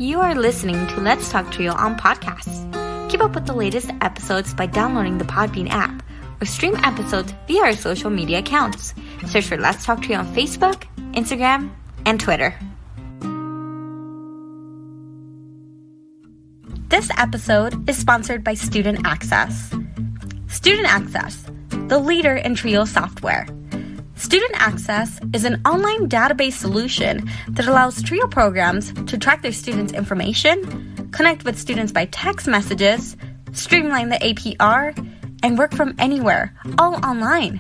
You are listening to Let's Talk Trio on podcasts. Keep up with the latest episodes by downloading the Podbean app or stream episodes via our social media accounts. Search for Let's Talk Trio on Facebook, Instagram, and Twitter. This episode is sponsored by Student Access. Student Access, the leader in Trio software. Student Access is an online database solution that allows Trio programs to track their students' information, connect with students by text messages, streamline the APR, and work from anywhere, all online,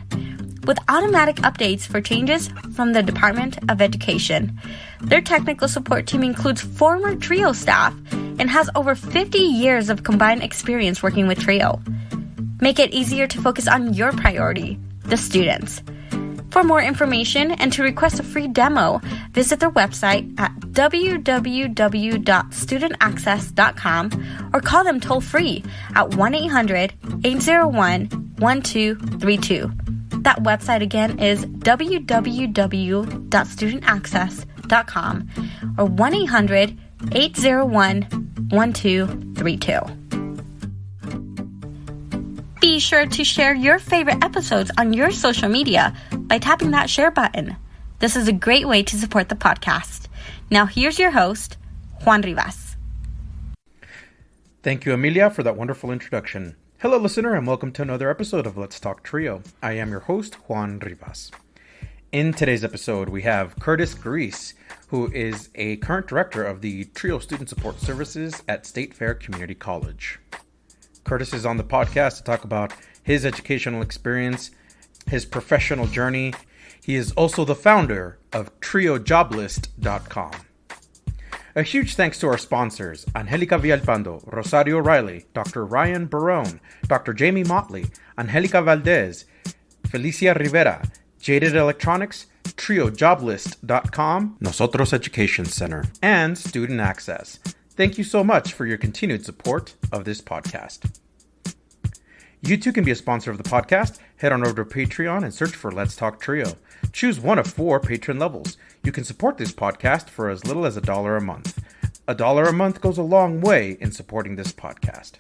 with automatic updates for changes from the Department of Education. Their technical support team includes former Trio staff and has over 50 years of combined experience working with Trio. Make it easier to focus on your priority, the students. For more information and to request a free demo, visit their website at www.studentaccess.com or call them toll-free at 1-800-801-1232. That website again is www.studentaccess.com or 1-800-801-1232. Be sure to share your favorite episodes on your social media by tapping that share button. This is a great way to support the podcast. Now here's your host, Juan Rivas. Thank you, Amelia, for that wonderful introduction. Hello, listener, and welcome to another episode of Let's Talk Trio. I am your host, Juan Rivas. In today's episode, we have Kurtis Griess, who is a current director of the Trio Student Support Services at State Fair Community College. Kurtis is on the podcast to talk about his educational experience, his professional journey. He is also the founder of TrioJoblist.com. A huge thanks to our sponsors, Angelica Villalpando, Rosario Riley, Dr. Ryan Barone, Dr. Jamie Motley, Angelica Valdez, Felicia Rivera, Jaded Electronics, TrioJoblist.com, NOSOTROS Education Center, and Student Access. Thank you so much for your continued support of this podcast. You too can be a sponsor of the podcast. Head on over to Patreon and search for Let's Talk Trio. Choose one of 4 patron levels. You can support this podcast for as little as $1 a month. $1 a month goes a long way in supporting this podcast.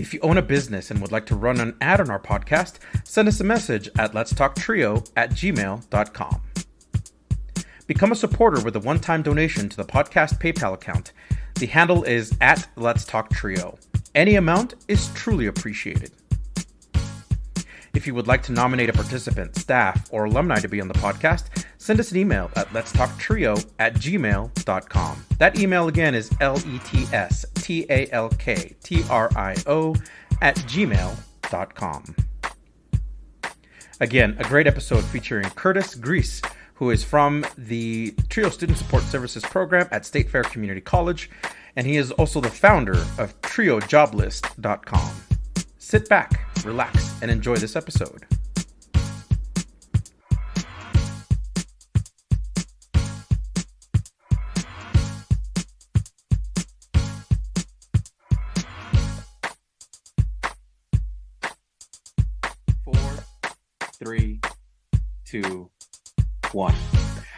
If you own a business and would like to run an ad on our podcast, send us a message at letstalktrio@gmail.com. Become a supporter with a one-time donation to the podcast PayPal account. The handle is @LetsTalkTrio. Any amount is truly appreciated. If you would like to nominate a participant, staff, or alumni to be on the podcast, send us an email at letstalktrio@gmail.com. That email again is letstalktrio@gmail.com. Again, a great episode featuring Kurtis Griess, who is from the Trio Student Support Services program at State Fair Community College, and he is also the founder of TrioJoblist.com. Sit back, relax, and enjoy this episode. Four, three, two, 1.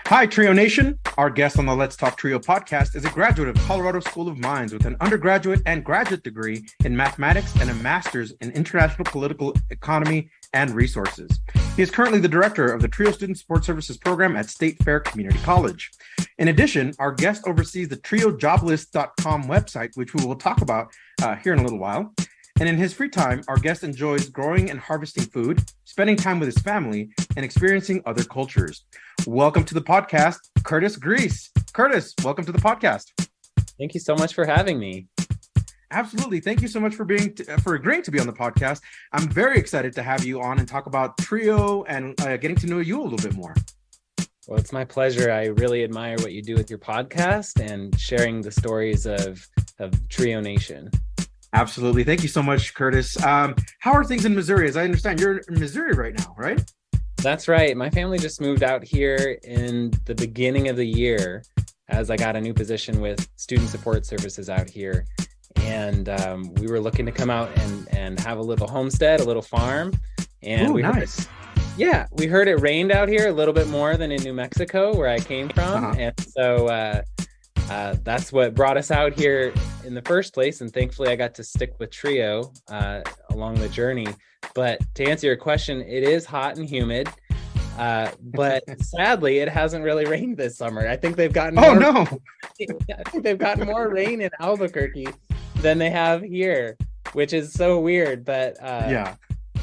Hi, Trio Nation. Our guest on the Let's Talk Trio podcast is a graduate of Colorado School of Mines with an undergraduate and graduate degree in mathematics and a master's in international political economy and resources. He is currently the director of the Trio Student Support Services program at State Fair Community College. In addition, our guest oversees the TrioJoblist.com website, which we will talk about here in a little while. And in his free time, our guest enjoys growing and harvesting food, spending time with his family, and experiencing other cultures. Welcome to the podcast, Kurtis Griess. Kurtis, welcome to the podcast. Thank you so much for having me. Absolutely. Thank you so much for agreeing to be on the podcast. I'm very excited to have you on and talk about Trio and getting to know you a little bit more. Well, it's my pleasure. I really admire what you do with your podcast and sharing the stories of Trio Nation. Absolutely. Thank you so much, Kurtis. How are things in Missouri? As I understand, you're in Missouri right now, right? That's right. My family just moved out here in the beginning of the year as I got a new position with Student Support Services out here. And we were looking to come out and have a little homestead, a little farm. And nice. We heard it rained out here a little bit more than in New Mexico, where I came from. And so that's what brought us out here in the first place. And thankfully I got to stick with Trio along the journey. But to answer your question, it is hot and humid. But sadly, it hasn't really rained this summer. I think they've gotten more, no. I think they've gotten more rain in Albuquerque than they have here, which is so weird. But yeah,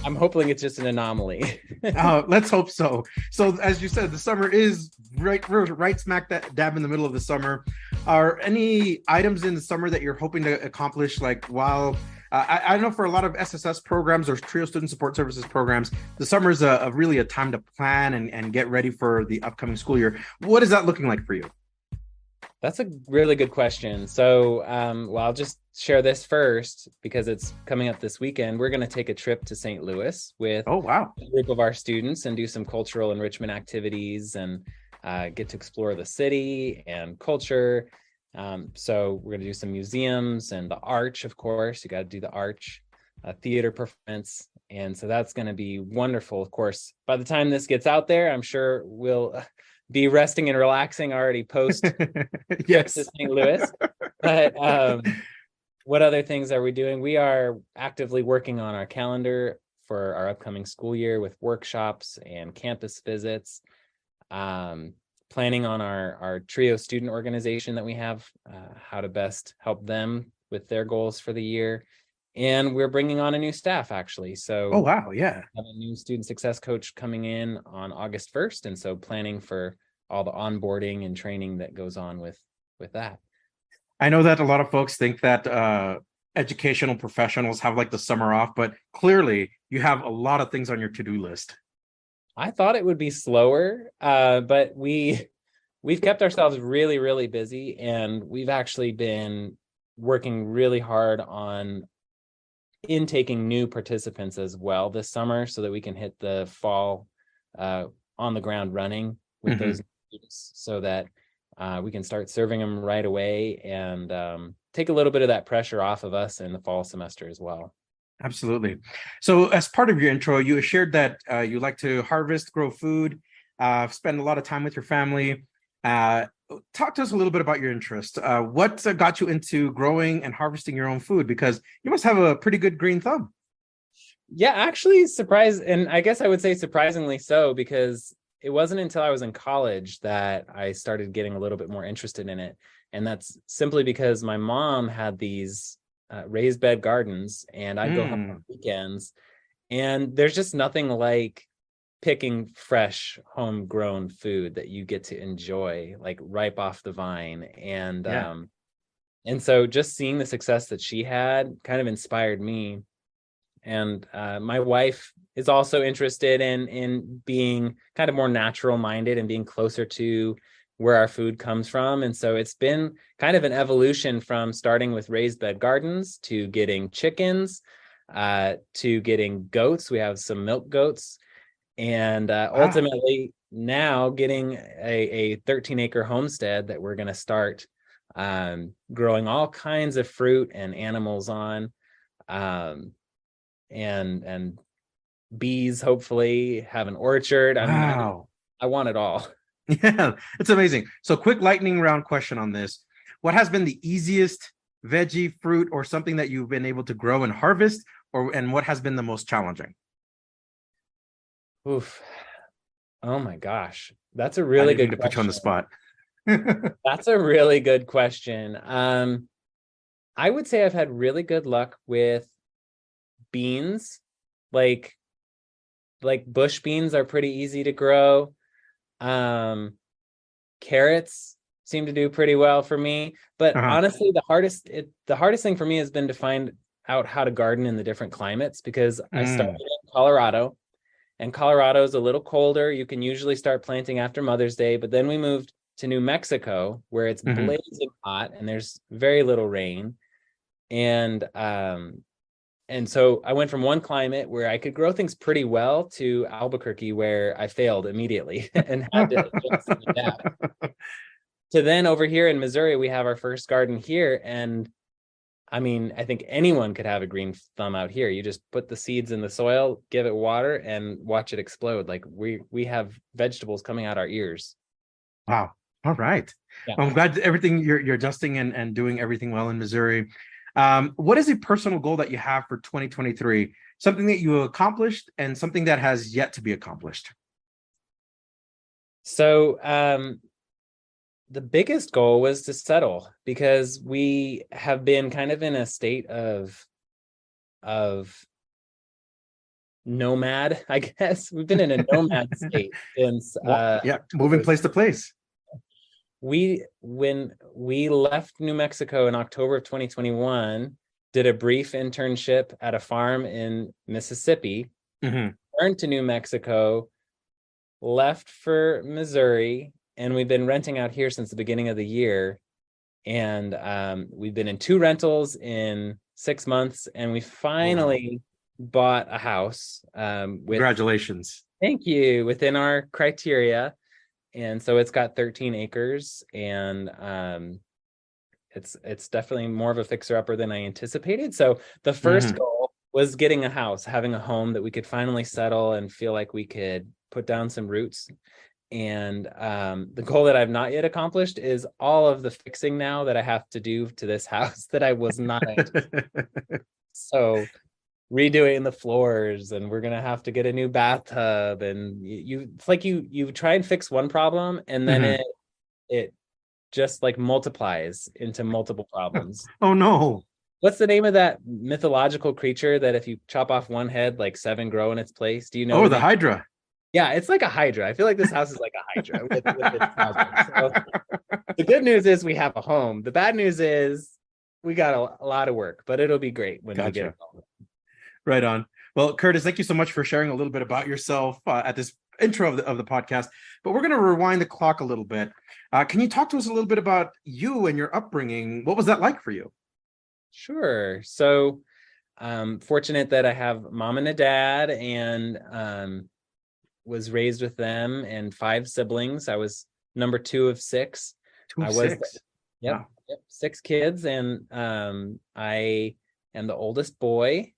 I'm hoping it's just an anomaly. Let's hope so. So as you said, the summer is right smack dab in the middle of the summer. Are any items in the summer that you're hoping to accomplish, like while I know for a lot of SSS programs or Trio Student Support Services programs, the summer is really a time to plan and get ready for the upcoming school year. What is that looking like for you? That's a really good question. So, well, I'll just share this first because it's coming up this weekend. We're going to take a trip to St. Louis with a group of our students and do some cultural enrichment activities and get to explore the city and culture. So we're going to do some museums and the Arch, of course. You got to do the Arch, theater performance. And so that's going to be wonderful. Of course, by the time this gets out there, I'm sure we'll be resting and relaxing already post yes to St. Louis. But what other things are we doing? We are actively working on our calendar for our upcoming school year with workshops and campus visits. Planning on our Trio student organization that we have, how to best help them with their goals for the year. And we're bringing on a new staff, actually. So, yeah. Have a new student success coach coming in on August 1st. And so planning for all the onboarding and training that goes on with that. I know that a lot of folks think that educational professionals have like the summer off, but clearly you have a lot of things on your to-do list. I thought it would be slower, but we've kept ourselves really, really busy, and we've actually been working really hard on intaking new participants as well this summer so that we can hit the fall on the ground running with those students so that we can start serving them right away and take a little bit of that pressure off of us in the fall semester as well. Absolutely. So as part of your intro, you shared that you like to harvest, grow food, spend a lot of time with your family. Talk to us a little bit about your interest. What got you into growing and harvesting your own food? Because you must have a pretty good green thumb. Yeah, actually and I guess I would say surprisingly so, because it wasn't until I was in college that I started getting a little bit more interested in it. And that's simply because my mom had these raised bed gardens, and I'd go help on weekends, and there's just nothing like picking fresh homegrown food that you get to enjoy like ripe off the vine. And so just seeing the success that she had kind of inspired me. And my wife is also interested in being kind of more natural minded and being closer to where our food comes from. And so it's been kind of an evolution from starting with raised bed gardens to getting chickens, to getting goats. We have some milk goats, and ultimately now getting a 13-acre homestead that we're going to start growing all kinds of fruit and animals on, and bees, hopefully have an orchard. I want it all. Yeah, it's amazing. So quick lightning round question on this. What has been the easiest veggie, fruit, or something that you've been able to grow and harvest, and what has been the most challenging? Oof. Oh my gosh. That's a really good question. Put you on the spot. That's a really good question. I would say I've had really good luck with beans. Like bush beans are pretty easy to grow. Carrots seem to do pretty well for me, but honestly, the hardest thing for me has been to find out how to garden in the different climates, because I started in Colorado, and Colorado is a little colder. You can usually start planting after Mother's Day, but then we moved to New Mexico where it's blazing hot and there's very little rain. And so I went from one climate where I could grow things pretty well to Albuquerque, where I failed immediately and had to adjust and adapt. To then over here in Missouri, we have our first garden here. And I mean, I think anyone could have a green thumb out here. You just put the seeds in the soil, give it water, and watch it explode. Like we have vegetables coming out our ears. Wow. All right. Yeah. Well, I'm glad everything you're adjusting and doing everything well in Missouri. What is a personal goal that you have for 2023? Something that you accomplished and something that has yet to be accomplished. So the biggest goal was to settle, because we have been kind of in a state of nomad, I guess. We've been in a nomad state since Moving place to place. When we left New Mexico in October of 2021, did a brief internship at a farm in Mississippi, returned to New Mexico, left for Missouri, and we've been renting out here since the beginning of the year. And we've been in 2 rentals in 6 months, and we finally bought a house. Congratulations. Thank you. Within our criteria. And so it's got 13 acres, and it's definitely more of a fixer-upper than I anticipated. So the first goal was getting a house, having a home that we could finally settle and feel like we could put down some roots. And the goal that I've not yet accomplished is all of the fixing now that I have to do to this house that I was not anticipating. So redoing the floors, and we're gonna have to get a new bathtub, and it's like you try and fix one problem, and then it just like multiplies into multiple problems. Oh no. What's the name of that mythological creature that if you chop off one head, like 7 grow in its place? Do you know? Oh, the Hydra. Yeah, it's like a Hydra. I feel like this house is like a Hydra with its problems. So the good news is we have a home. The bad news is we got a lot of work, but it'll be great when we get it home. Right on. Well, Kurtis, thank you so much for sharing a little bit about yourself at this intro of the podcast. But we're going to rewind the clock a little bit. Can you talk to us a little bit about you and your upbringing? What was that like for you? Sure. So fortunate that I have mom and a dad, and was raised with them, and 5 siblings. I was number 2 of 6. 2 of 6. Yep, 6 kids, and I am the oldest boy,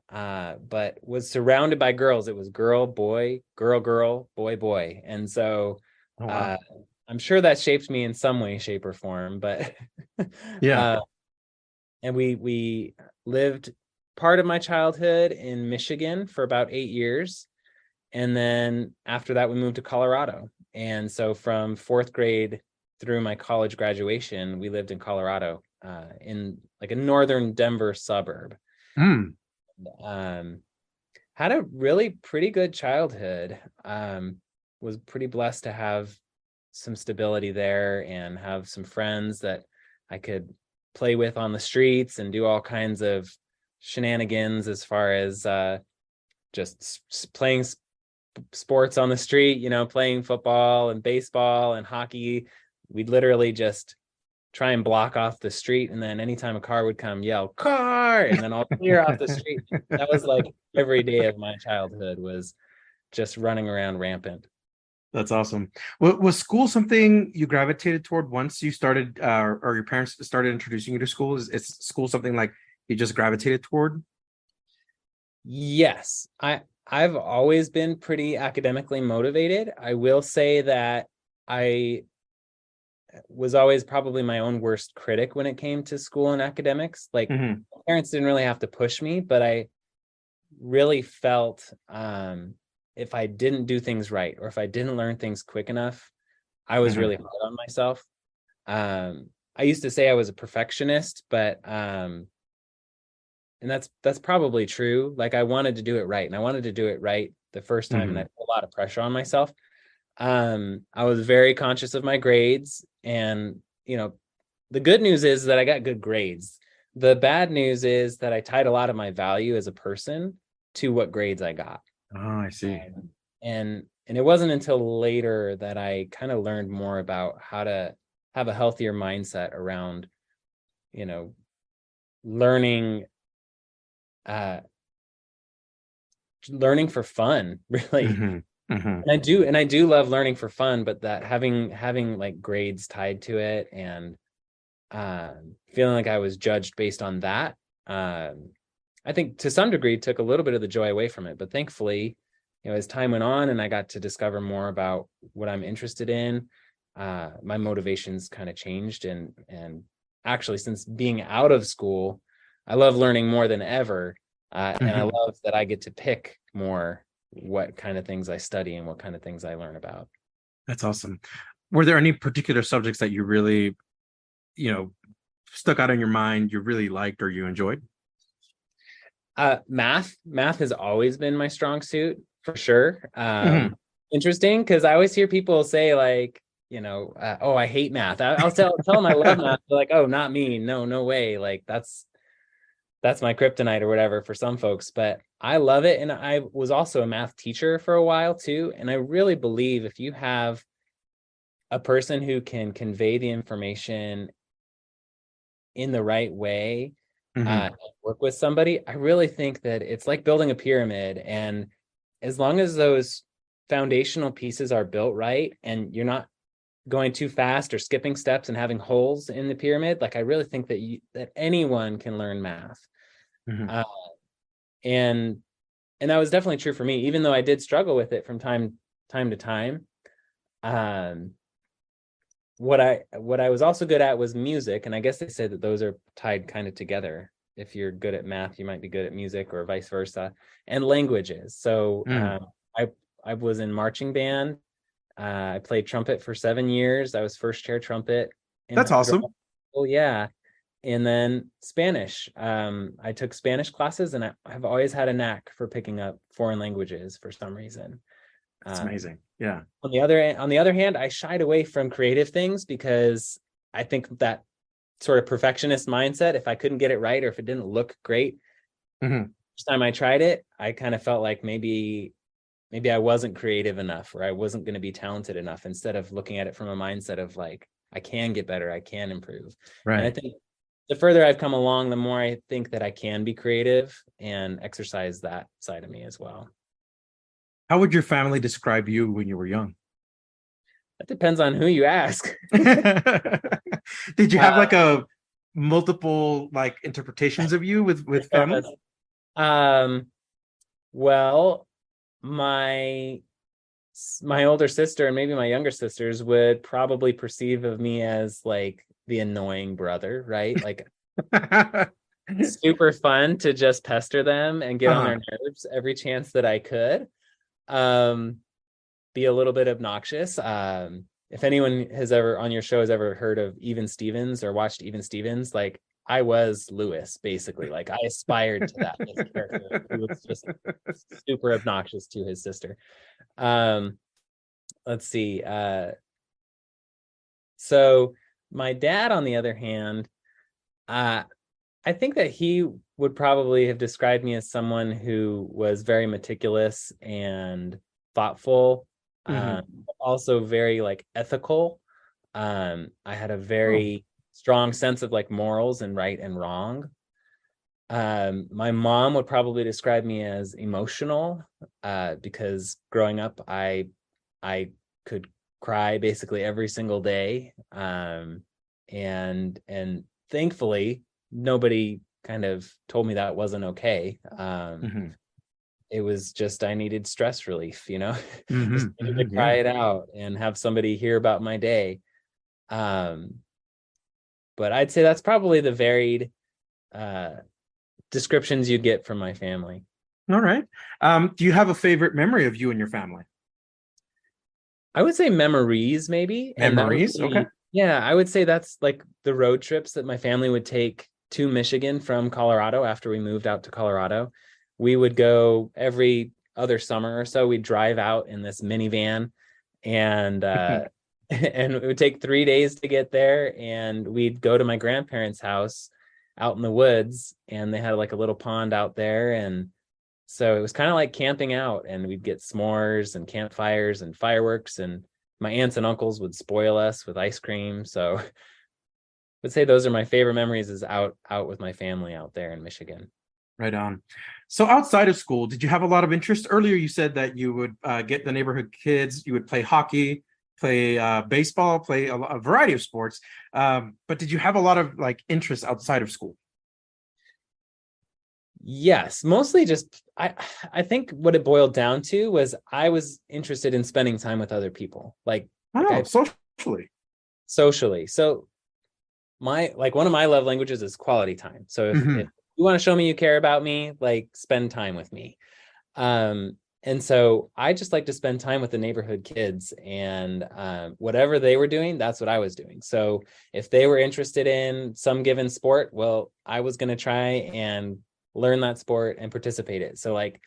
but was surrounded by girls. It was girl, boy, girl, boy, boy. And so I'm sure that shaped me in some way, shape, or form. But and we lived part of my childhood in Michigan for about 8 years. And then after that, we moved to Colorado. And so from 4th grade through my college graduation, we lived in Colorado, in like a northern Denver suburb. Had a really pretty good childhood. Was pretty blessed to have some stability there and have some friends that I could play with on the streets and do all kinds of shenanigans as far as just playing sports on the street, playing football and baseball and hockey. We'd literally just try and block off the street, and then anytime a car would come, yell car, and then I'll clear off the street. That was like every day of my childhood, was just running around rampant. That's awesome. Was school something you gravitated toward once you started, or your parents started introducing you to school? Is school something like you just gravitated toward? Yes, I've always been pretty academically motivated. I will say that I was always probably my own worst critic when it came to school and academics. Like, my parents didn't really have to push me, but I really felt if I didn't do things right, or if I didn't learn things quick enough, I was really hard on myself. I used to say I was a perfectionist, but and that's probably true. Like, I wanted to do it right, and I wanted to do it right the first time, and I put a lot of pressure on myself. I was very conscious of my grades, and the good news is that I got good grades. The bad news is that I tied a lot of my value as a person to what grades I got. Oh, I see. And it wasn't until later that I kind of learned more about how to have a healthier mindset around, learning for fun, really. And I do love learning for fun, but that having like grades tied to it, and feeling like I was judged based on that, I think to some degree took a little bit of the joy away from it. But thankfully, as time went on and I got to discover more about what I'm interested in, my motivations kind of changed. And actually, since being out of school, I love learning more than ever. And I love that I get to pick more what kind of things I study and what kind of things I learn about. That's awesome. Were there any particular subjects that you really, stuck out in your mind, you really liked or you enjoyed? Math has always been my strong suit for sure. Interesting, because I always hear people say like, oh, I hate math. I'll tell them I love math. They're like, oh, not me. No way. Like that's my kryptonite or whatever for some folks, but I love it. And I was also a math teacher for a while too. And I really believe if you have a person who can convey the information in the right way, work with somebody, I really think that it's like building a pyramid. And as long as those foundational pieces are built right and you're not going too fast or skipping steps and having holes in the pyramid, like I really think that anyone can learn math. And that was definitely true for me, even though I did struggle with it from time to time. What I was also good at was music, and I guess they say that those are tied kind of together. If you're good at math, you might be good at music, or vice versa, and languages. So I was in marching band. I played trumpet for 7 years. I was first chair trumpet. That's awesome. Oh yeah. And then Spanish. I took Spanish classes, and I've always had a knack for picking up foreign languages for some reason. That's amazing. Yeah. On the other hand, I shied away from creative things because I think that sort of perfectionist mindset, if I couldn't get it right or if it didn't look great, first time I tried it, I kind of felt like maybe I wasn't creative enough, or I wasn't going to be talented enough, instead of looking at it from a mindset of like, I can get better, I can improve. Right. And I think the further I've come along, the more I think that I can be creative and exercise that side of me as well. How would your family describe you when you were young? That depends on who you ask. Did you have like a multiple like interpretations of you with family? Well, my older sister and maybe my younger sisters would probably perceive of me as like the annoying brother, right? Like super fun to just pester them and get on their nerves every chance that I could. Be a little bit obnoxious. If anyone has ever on your show has ever heard of Even Stevens or watched Even Stevens, like I was Lewis, basically. Like I aspired to that as a character who was just super obnoxious to his sister. Let's see. So my dad, on the other hand, I think that he would probably have described me as someone who was very meticulous and thoughtful, also very like ethical. I had a very strong sense of like morals and right and wrong. My mom would probably describe me as emotional, because growing up, I could cry basically every single day. And thankfully, nobody kind of told me that wasn't okay. It was just I needed stress relief, just needed to cry it out and have somebody hear about my day. But I'd say that's probably the varied descriptions you'd get from my family. All right. Do you have a favorite memory of you and your family? I would say memories, maybe. Memories, okay. Yeah, I would say that's like the road trips that my family would take to Michigan from Colorado after we moved out to Colorado. We would go every other summer or so. We'd drive out in this minivan, and and it would take 3 days to get there. And we'd go to my grandparents' house out in the woods, and they had like a little pond out there. And so it was kind of like camping out, and we'd get s'mores and campfires and fireworks, and my aunts and uncles would spoil us with ice cream. So I would say those are my favorite memories, is out with my family out there in Michigan. Right on. So outside of school, did you have a lot of interest? Earlier, you said that you would get the neighborhood kids, you would play hockey, play baseball, play a variety of sports. But did you have a lot of like interests outside of school? Yes, mostly just I think what it boiled down to was I was interested in spending time with other people. Social Socially. So one of my love languages is quality time. So if you want to show me you care about me, like spend time with me. And so I just like to spend time with the neighborhood kids, and whatever they were doing, that's what I was doing. So if they were interested in some given sport, well, I was going to try and learn that sport and participate in it. So like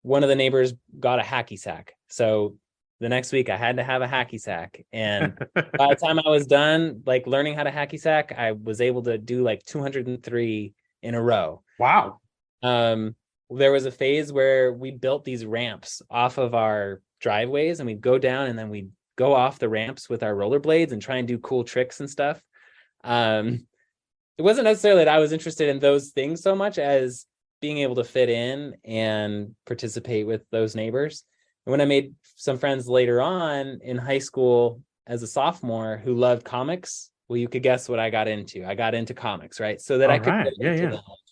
one of the neighbors got a hacky sack. So the next week I had to have a hacky sack. And by the time I was done, like learning how to hacky sack, I was able to do like 203 in a row. Wow. There was a phase where we built these ramps off of our driveways, and we'd go down and then we'd go off the ramps with our rollerblades and try and do cool tricks and stuff. It wasn't necessarily that I was interested in those things so much as being able to fit in and participate with those neighbors. And when I made some friends later on in high school as a sophomore who loved comics, well, you could guess what I got into. I got into comics, right? So that I could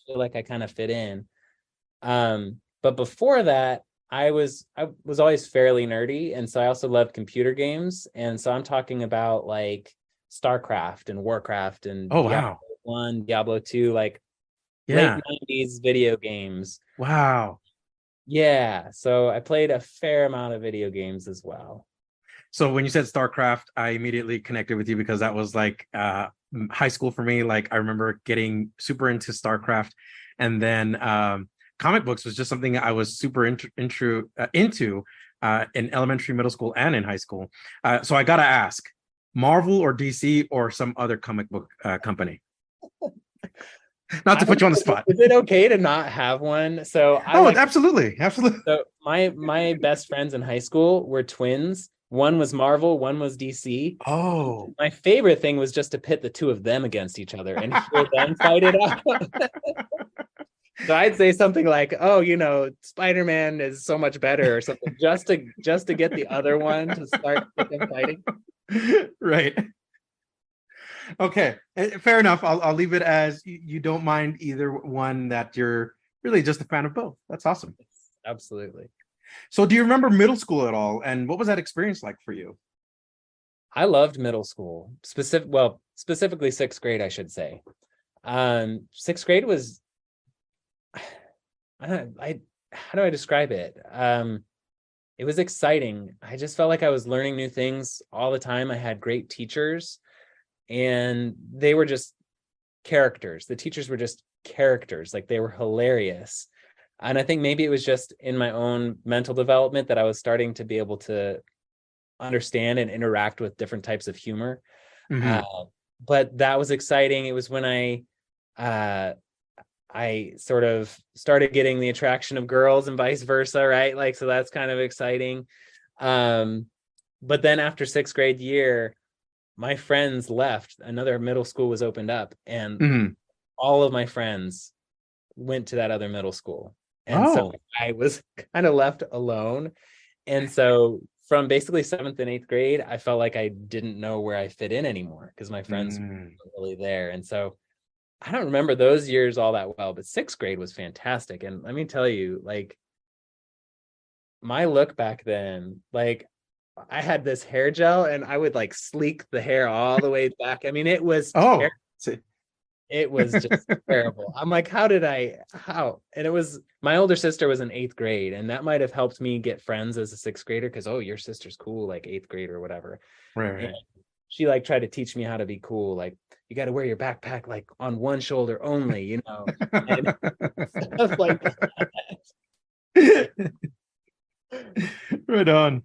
feel like I kind of fit in. But before that, I was always fairly nerdy. And so I also loved computer games. And so I'm talking about like StarCraft and Warcraft and Diablo 1, Diablo 2, like late 90s video games. Wow. Yeah. So I played a fair amount of video games as well. So when you said StarCraft, I immediately connected with you because that was like high school for me. Like I remember getting super into StarCraft, and then comic books was just something I was super into in elementary, middle school, and in high school. So I gotta ask, Marvel or DC or some other comic book company? Not to put you on the spot. Is it okay to not have one? So absolutely. So my best friends in high school were twins. One was Marvel, one was DC. Oh. My favorite thing was just to pit the two of them against each other and hear them fight it out. So I'd say something like, "Oh, Spider-Man is so much better," or something, just to get the other one to start with them fighting. Right. Okay, fair enough. I'll leave it as you don't mind either one, that you're really just a fan of both. That's awesome. Absolutely. So do you remember middle school at all? And what was that experience like for you? I loved middle school, specifically sixth grade, I should say. Sixth grade was, how do I describe it? It was exciting. I just felt like I was learning new things all the time. I had great teachers, and they were just characters. The teachers were just characters. Like, they were hilarious. And I think maybe it was just in my own mental development that I was starting to be able to understand and interact with different types of humor. But that was exciting. It was when I sort of started getting the attraction of girls and vice versa, right? Like, so that's kind of exciting. But then after sixth grade year, my friends left. Another middle school was opened up, and all of my friends went to that other middle school. And so I was kind of left alone. And so from basically 7th and 8th grade, I felt like I didn't know where I fit in anymore because my friends weren't really there. And so I don't remember those years all that well, but 6th grade was fantastic. And let me tell you, like, my look back then, like, I had this hair gel and I would like sleek the hair all the way back. I mean, it was it was just terrible. I'm like, how? And it was, my older sister was in 8th grade, and that might have helped me get friends as a 6th grader because, oh, your sister's cool, like 8th grade or whatever. Right. She like tried to teach me how to be cool. Like, you got to wear your backpack like on one shoulder only, and stuff like that. Right on.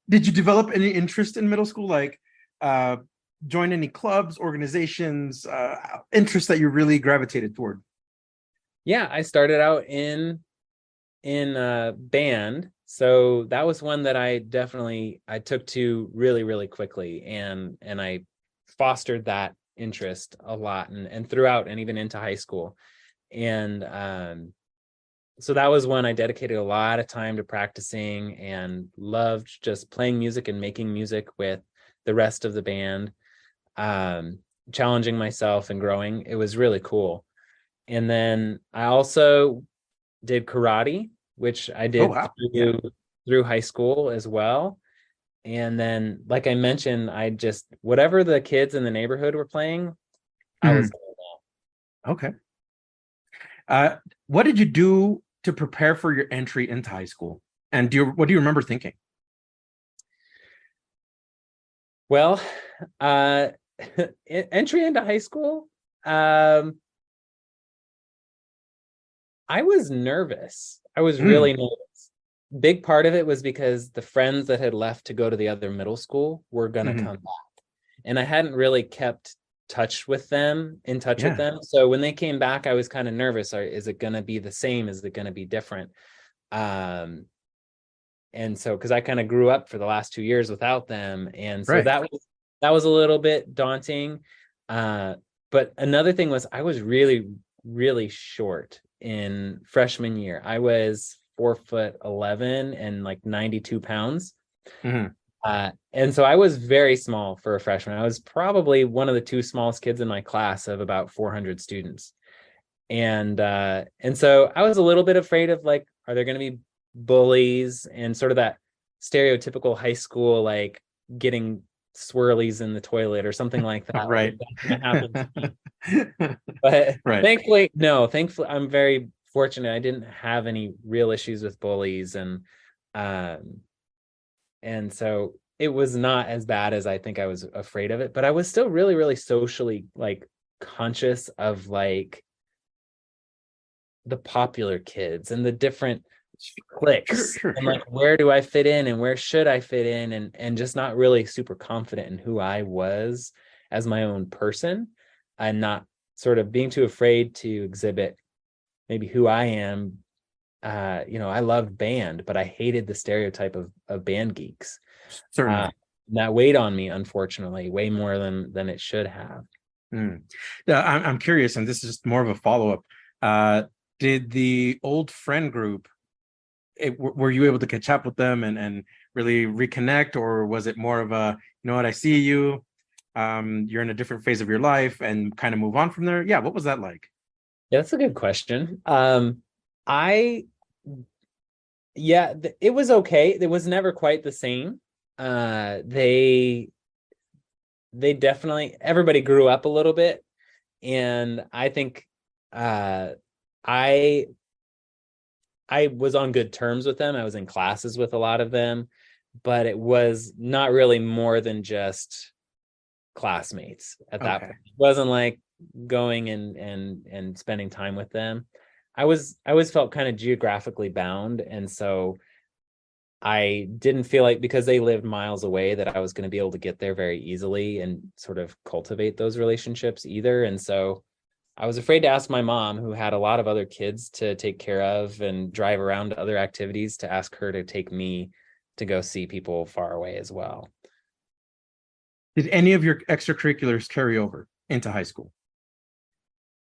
Did you develop any interest in middle school? Like, join any clubs, organizations, interests that you really gravitated toward? Yeah, I started out in band. So that was one that I took to really, really quickly. And I fostered that interest a lot and throughout and even into high school. And so that was one I dedicated a lot of time to practicing and loved just playing music and making music with the rest of the band, challenging myself and growing. It was really cool. And then I also did karate, which I did through high school as well. And then, like I mentioned, I just, whatever the kids in the neighborhood were playing, I was Okay. What did you do to prepare for your entry into high school? And what do you remember thinking? well, uh, entry into high school. I was nervous. I was really nervous. Big part of it was because the friends that had left to go to the other middle school were going to come back. And I hadn't really kept in touch with them. So when they came back, I was kind of nervous. Is it going to be the same? Is it going to be different? And so, because I kind of grew up for the last 2 years without them. And so that was a little bit daunting. But another thing was I was really, really short in freshman year. I was 4'11" and like 92 pounds. And so I was very small for a freshman. I was probably one of the two smallest kids in my class of about 400 students. And so I was a little bit afraid of, like, are there going to be bullies and sort of that stereotypical high school, like getting swirlies in the toilet or something like that. Right. But thankfully, I'm very fortunate. I didn't have any real issues with bullies, and so it was not as bad as I think I was afraid of it. But I was still really, really socially, like, conscious of, like, the popular kids and the different cliques, and like, where do I fit in and where should I fit in, and just not really super confident in who I was as my own person, and not sort of being too afraid to exhibit maybe who I am. I loved band, but I hated the stereotype of band geeks. Certainly. That weighed on me, unfortunately, way more than it should have. I'm curious, and this is just more of a follow-up. Did the old friend group, were you able to catch up with them and really reconnect, or was it more of a, you know what, I see you, you're in a different phase of your life, and kind of move on from there? Yeah, what was that like? Yeah, that's a good question. It was okay. It was never quite the same. They definitely, everybody grew up a little bit, and I think I was on good terms with them. I was in classes with a lot of them, but it was not really more than just classmates at that point. It wasn't like going and spending time with them. I always felt kind of geographically bound, and so I didn't feel like, because they lived miles away, that I was going to be able to get there very easily and sort of cultivate those relationships either. And so I was afraid to ask my mom, who had a lot of other kids to take care of and drive around to other activities, to ask her to take me to go see people far away as well. Did any of your extracurriculars carry over into high school?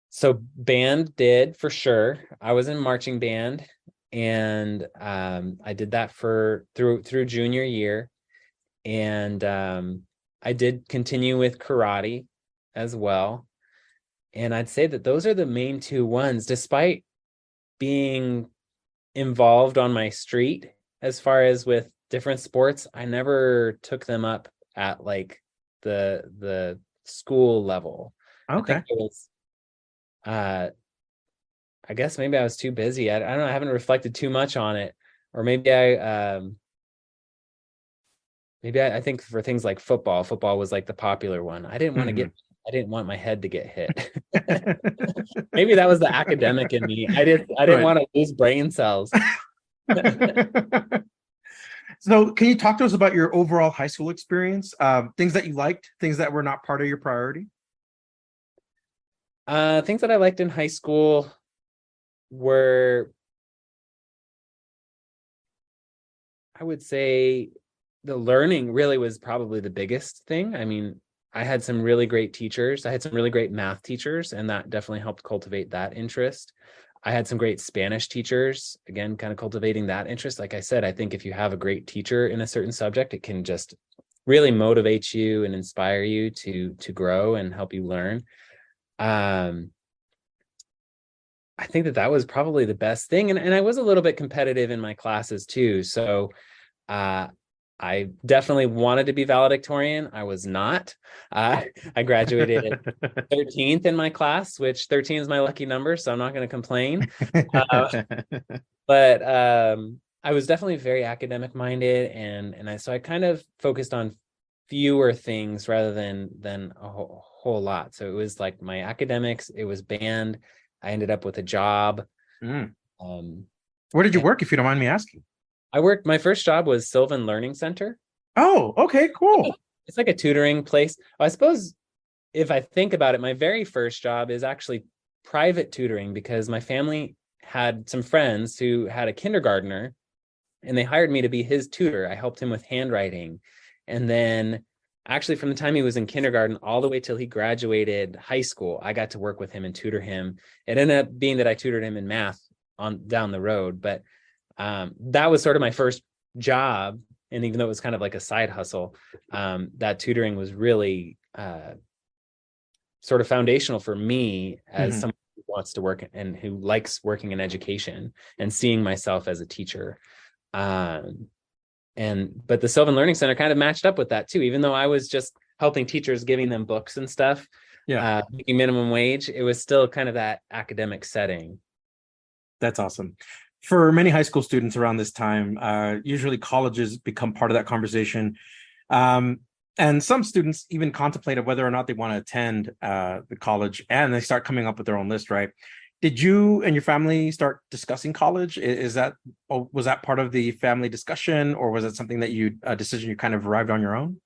So band did, for sure. I was in marching band, and I did that through junior year. And I did continue with karate as well. And I'd say that those are the main two ones, despite being involved on my street as far as with different sports. I never took them up at, like, the school level. Okay. I think it was, I guess maybe I was too busy. I don't know. I haven't reflected too much on it. Or maybe I think for things like football was like the popular one. I didn't want my head to get hit. Maybe that was the academic in me. I didn't want to lose brain cells. So can you talk to us about your overall high school experience? Things that you liked, things that were not part of your priority? Things that I liked in high school were, I would say, the learning really was probably the biggest thing. I mean, I had some really great teachers. I had some really great math teachers, and that definitely helped cultivate that interest. I had some great Spanish teachers, again, kind of cultivating that interest. Like I said, I think if you have a great teacher in a certain subject, it can just really motivate you and inspire you to grow and help you learn. I think that was probably the best thing. And I was a little bit competitive in my classes too. So I definitely wanted to be valedictorian. I was not. I graduated 13th in my class, which 13 is my lucky number, so I'm not going to complain. But I was definitely very academic minded, and so I kind of focused on fewer things rather than a whole lot. So it was like my academics, it was band. I ended up with a job. Mm. Where did you work, if you don't mind me asking? My first job was Sylvan Learning Center. Oh, okay, cool. It's like a tutoring place. I suppose if I think about it, my very first job is actually private tutoring, because my family had some friends who had a kindergartner and they hired me to be his tutor. I helped him with handwriting. And then actually from the time he was in kindergarten all the way till he graduated high school, I got to work with him and tutor him. It ended up being that I tutored him in math on down the road, but that was sort of my first job. And even though it was kind of like a side hustle, that tutoring was really sort of foundational for me as someone who wants to work and who likes working in education and seeing myself as a teacher. But the Sylvan Learning Center kind of matched up with that too, even though I was just helping teachers, giving them books and stuff, making minimum wage. It was still kind of that academic setting. That's awesome. For many high school students around this time, usually colleges become part of that conversation. And some students even contemplated whether or not they want to attend the college, and they start coming up with their own list, right? Did you and your family start discussing college? Was that part of the family discussion, or was it something that a decision you kind of arrived on your own?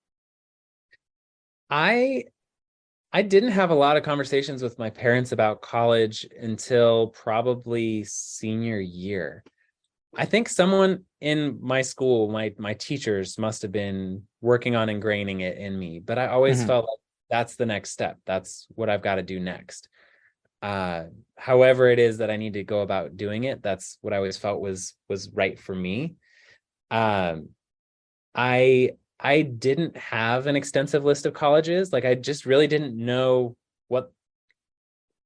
I didn't have a lot of conversations with my parents about college until probably senior year. I think someone in my school, my teachers must have been working on ingraining it in me, but I always felt like that's the next step. That's what I've got to do next. However it is that I need to go about doing it, that's what I always felt was right for me. I didn't have an extensive list of colleges. Like I just really didn't know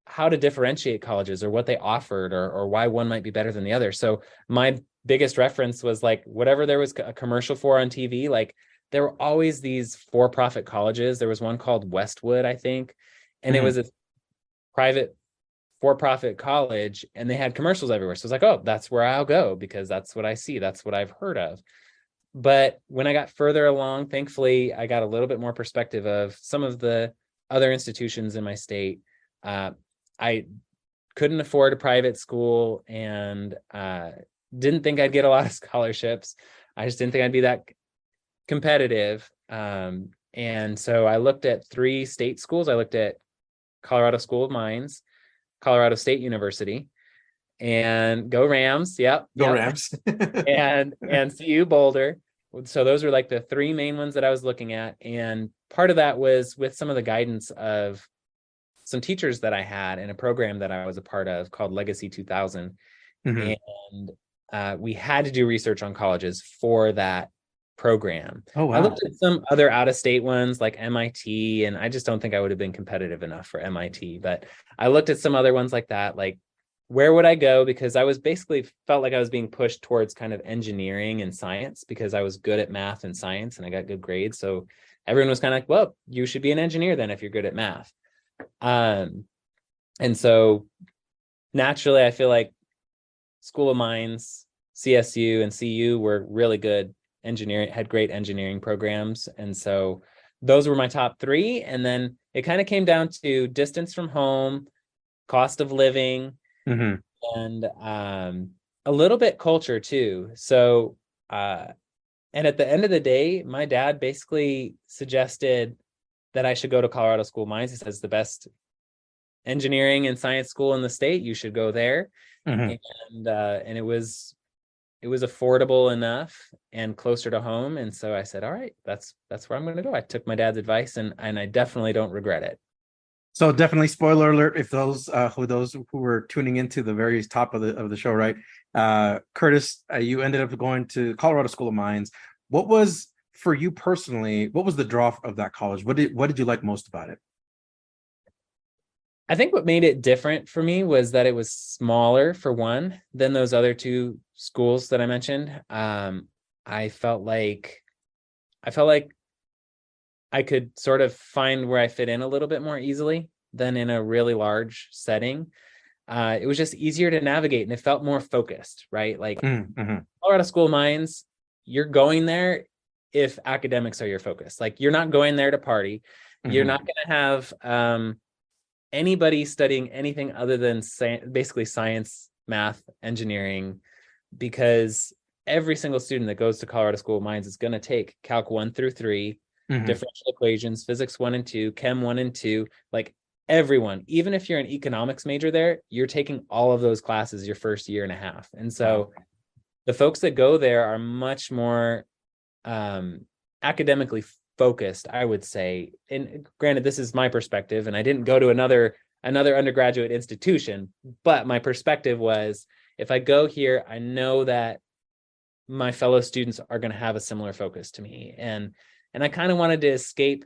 how to differentiate colleges or what they offered or why one might be better than the other. So my biggest reference was like whatever there was a commercial for on TV. Like there were always these for-profit colleges. There was one called Westwood, I think, and it was a private for-profit college, and they had commercials everywhere. So I was like, oh, that's where I'll go because that's what I see. That's what I've heard of. But when I got further along, thankfully, I got a little bit more perspective of some of the other institutions in my state. I couldn't afford a private school and didn't think I'd get a lot of scholarships. I just didn't think I'd be that competitive. And so I looked at 3 state schools. I looked at Colorado School of Mines, Colorado State University, and go Rams. Go Rams. and CU Boulder. So those were like the 3 main ones that I was looking at. And part of that was with some of the guidance of some teachers that I had in a program that I was a part of called Legacy 2000. And we had to do research on colleges for that program. Oh, wow. I looked at some other out-of-state ones like MIT, and I just don't think I would have been competitive enough for MIT. But I looked at some other ones like that, like where would I go? Because I was basically felt like I was being pushed towards kind of engineering and science because I was good at math and science and I got good grades. So everyone was kind of like, well, you should be an engineer then if you're good at math. And so naturally, I feel like School of Mines, CSU, and CU were really good engineering, had great engineering programs. And so those were my top 3. And then it kind of came down to distance from home, cost of living, and a little bit culture too. So, and at the end of the day, my dad basically suggested that I should go to Colorado School of Mines. He says the best engineering and science school in the state, you should go there. And it was affordable enough and closer to home. And so I said, all right, that's where I'm going to go. I took my dad's advice and I definitely don't regret it. So definitely, spoiler alert, if those who were tuning into the very top of the show, right? Kurtis, you ended up going to Colorado School of Mines. What was, for you personally, what was the draw of that college? What did you like most about it? I think what made it different for me was that it was smaller, for one, than those other 2 schools that I mentioned. I felt like I felt like I could sort of find where I fit in a little bit more easily than in a really large setting. It was just easier to navigate and it felt more focused, right? Like Colorado School of Mines, you're going there if academics are your focus. Like you're not going there to party. You're not going to have anybody studying anything other than basically science, math, engineering, because every single student that goes to Colorado School of Mines is going to take Calc 1 through 3, differential equations, physics 1 and 2, chem 1 and 2, like everyone, even if you're an economics major there, you're taking all of those classes your first year and a half. And so the folks that go there are much more academically focused, I would say. And granted, this is my perspective, and I didn't go to another undergraduate institution, but my perspective was, if I go here, I know that my fellow students are going to have a similar focus to me. And I kind of wanted to escape.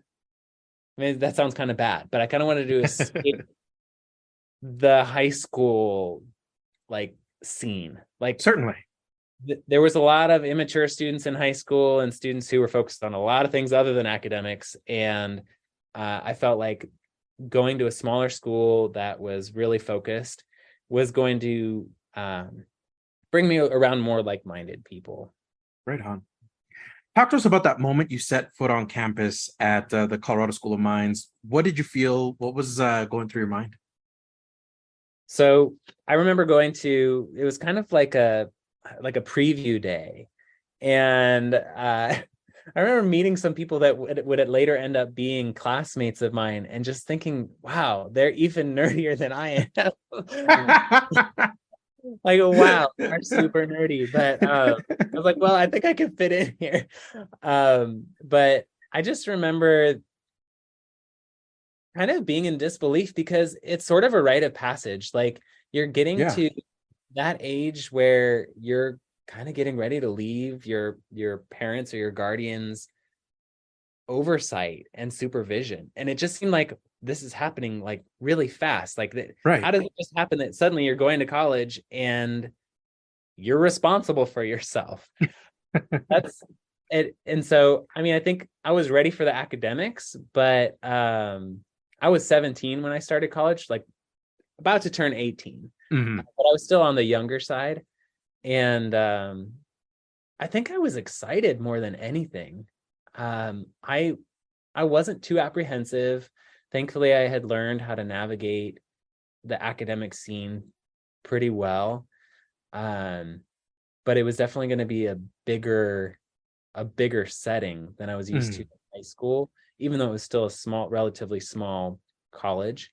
I mean, that sounds kind of bad, but I kind of wanted to escape the high school like scene. Like certainly there was a lot of immature students in high school and students who were focused on a lot of things other than academics. And I felt like going to a smaller school that was really focused was going to bring me around more like-minded people. Right on. Talk to us about that moment you set foot on campus at the Colorado School of Mines. What did you feel? What was going through your mind? So I remember it was kind of like a preview day. And I remember meeting some people that would later end up being classmates of mine and just thinking, wow, they're even nerdier than I am. Like, wow, they're super nerdy. But I was like, well, I think I can fit in here. But I just remember kind of being in disbelief because it's sort of a rite of passage. Like you're getting to that age where you're kind of getting ready to leave your parents or your guardians' oversight and supervision. And it just seemed like this is happening like really fast. Like how does it just happen that suddenly you're going to college and you're responsible for yourself? That's it. And so, I mean, I think I was ready for the academics, but I was 17 when I started college, like about to turn 18, but I was still on the younger side. And I think I was excited more than anything. I wasn't too apprehensive. Thankfully, I had learned how to navigate the academic scene pretty well. But it was definitely going to be a bigger setting than I was used to in high school, even though it was still a relatively small college.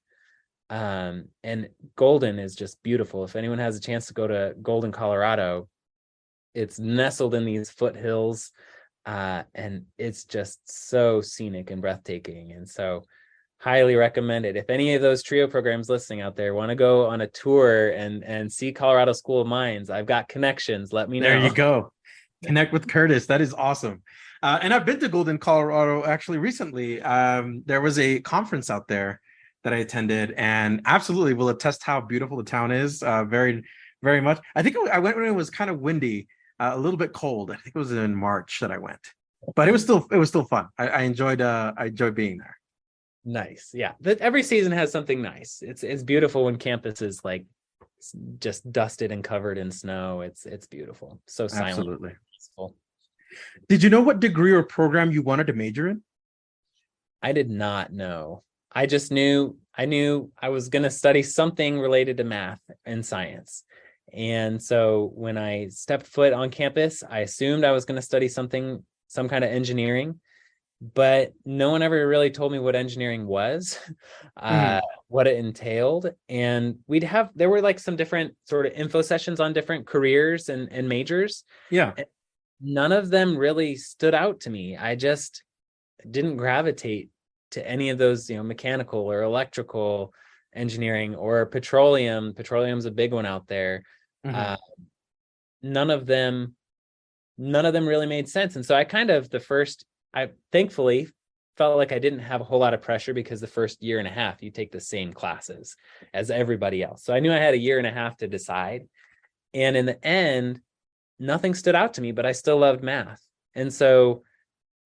And Golden is just beautiful. If anyone has a chance to go to Golden, Colorado, it's nestled in these foothills, and it's just so scenic and breathtaking. And so highly recommend it. If any of those trio programs listening out there want to go on a tour and see Colorado School of Mines, I've got connections. Let me know. There you go. Connect with Kurtis. That is awesome. And I've been to Golden, Colorado actually recently. There was a conference out there that I attended, and absolutely will attest how beautiful the town is. Very, very much. I think I went when it was kind of windy, a little bit cold. I think it was in March that I went, but it was still fun. I enjoyed being there. Nice. Yeah. Every season has something nice. It's beautiful when campus is like just dusted and covered in snow. It's beautiful. So silent. Absolutely. Peaceful. Did you know what degree or program you wanted to major in? I did not know. I just knew I was going to study something related to math and science. And so when I stepped foot on campus, I assumed I was going to study some kind of engineering, but no one ever really told me what engineering was, what it entailed. And there were like some different sort of info sessions on different careers and majors. Yeah. And none of them really stood out to me. I just didn't gravitate to any of those, mechanical or electrical engineering or petroleum. Petroleum's a big one out there. None of them really made sense. And so I thankfully felt like I didn't have a whole lot of pressure, because the first year and a half you take the same classes as everybody else. So I knew I had a year and a half to decide. And in the end, nothing stood out to me, but I still loved math. And so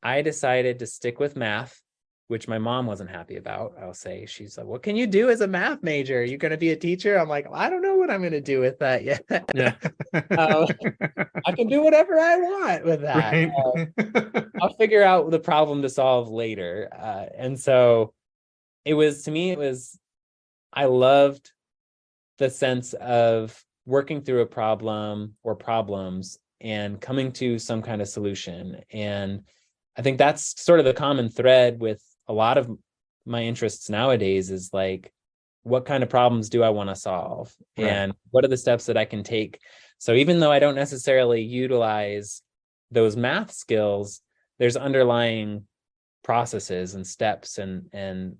I decided to stick with math, which my mom wasn't happy about. I'll say, she's like, what can you do as a math major? Are you going to be a teacher? I'm like, I don't know what I'm going to do with that yet. Yeah. I can do whatever I want with that. Right. I'll figure out the problem to solve later. And so I loved the sense of working through a problem or problems and coming to some kind of solution. And I think that's sort of the common thread with a lot of my interests nowadays is like, what kind of problems do I want to solve? Right. And what are the steps that I can take? So even though I don't necessarily utilize those math skills, there's underlying processes and steps and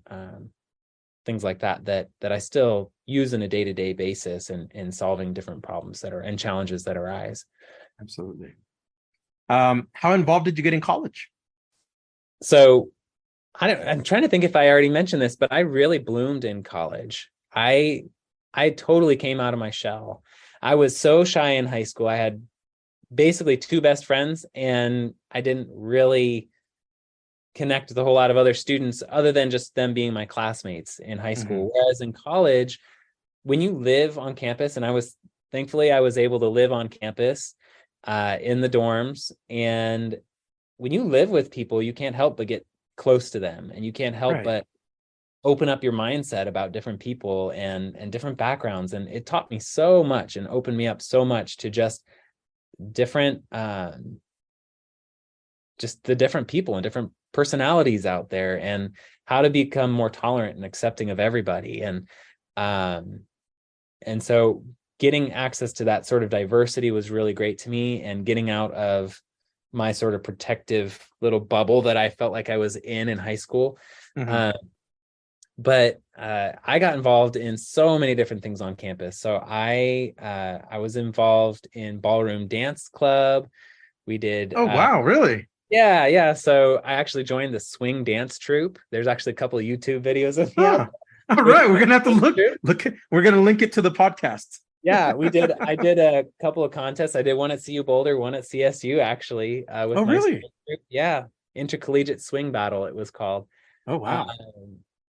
things like that I still use on a day-to-day basis in solving different problems and challenges that arise. Absolutely. How involved did you get in college? So I'm trying to think if I already mentioned this, but I really bloomed in college. I totally came out of my shell. I was so shy in high school. I had basically two best friends, and I didn't really connect with a whole lot of other students other than just them being my classmates in high school. Whereas in college, when you live on campus, and thankfully I was able to live on campus in the dorms. And when you live with people, you can't help but get close to them, and you can't help but open up your mindset about different people and different backgrounds. And it taught me so much and opened me up so much to just different, just the different people and different personalities out there, and how to become more tolerant and accepting of everybody. And so getting access to that sort of diversity was really great to me, and getting out of my sort of protective little bubble that I felt like I was in high school. But I got involved in so many different things on campus. So I was involved in ballroom dance club. We did. Oh, wow. Really? Yeah. So I actually joined the swing dance troupe. There's actually a couple of YouTube videos of me. All right. We're going to have to look. We're going to link it to the podcast. Yeah, we did. I did a couple of contests. I did one at CU Boulder, one at CSU, actually. With my really? swing group. Yeah. Intercollegiate swing battle, it was called. Oh, wow.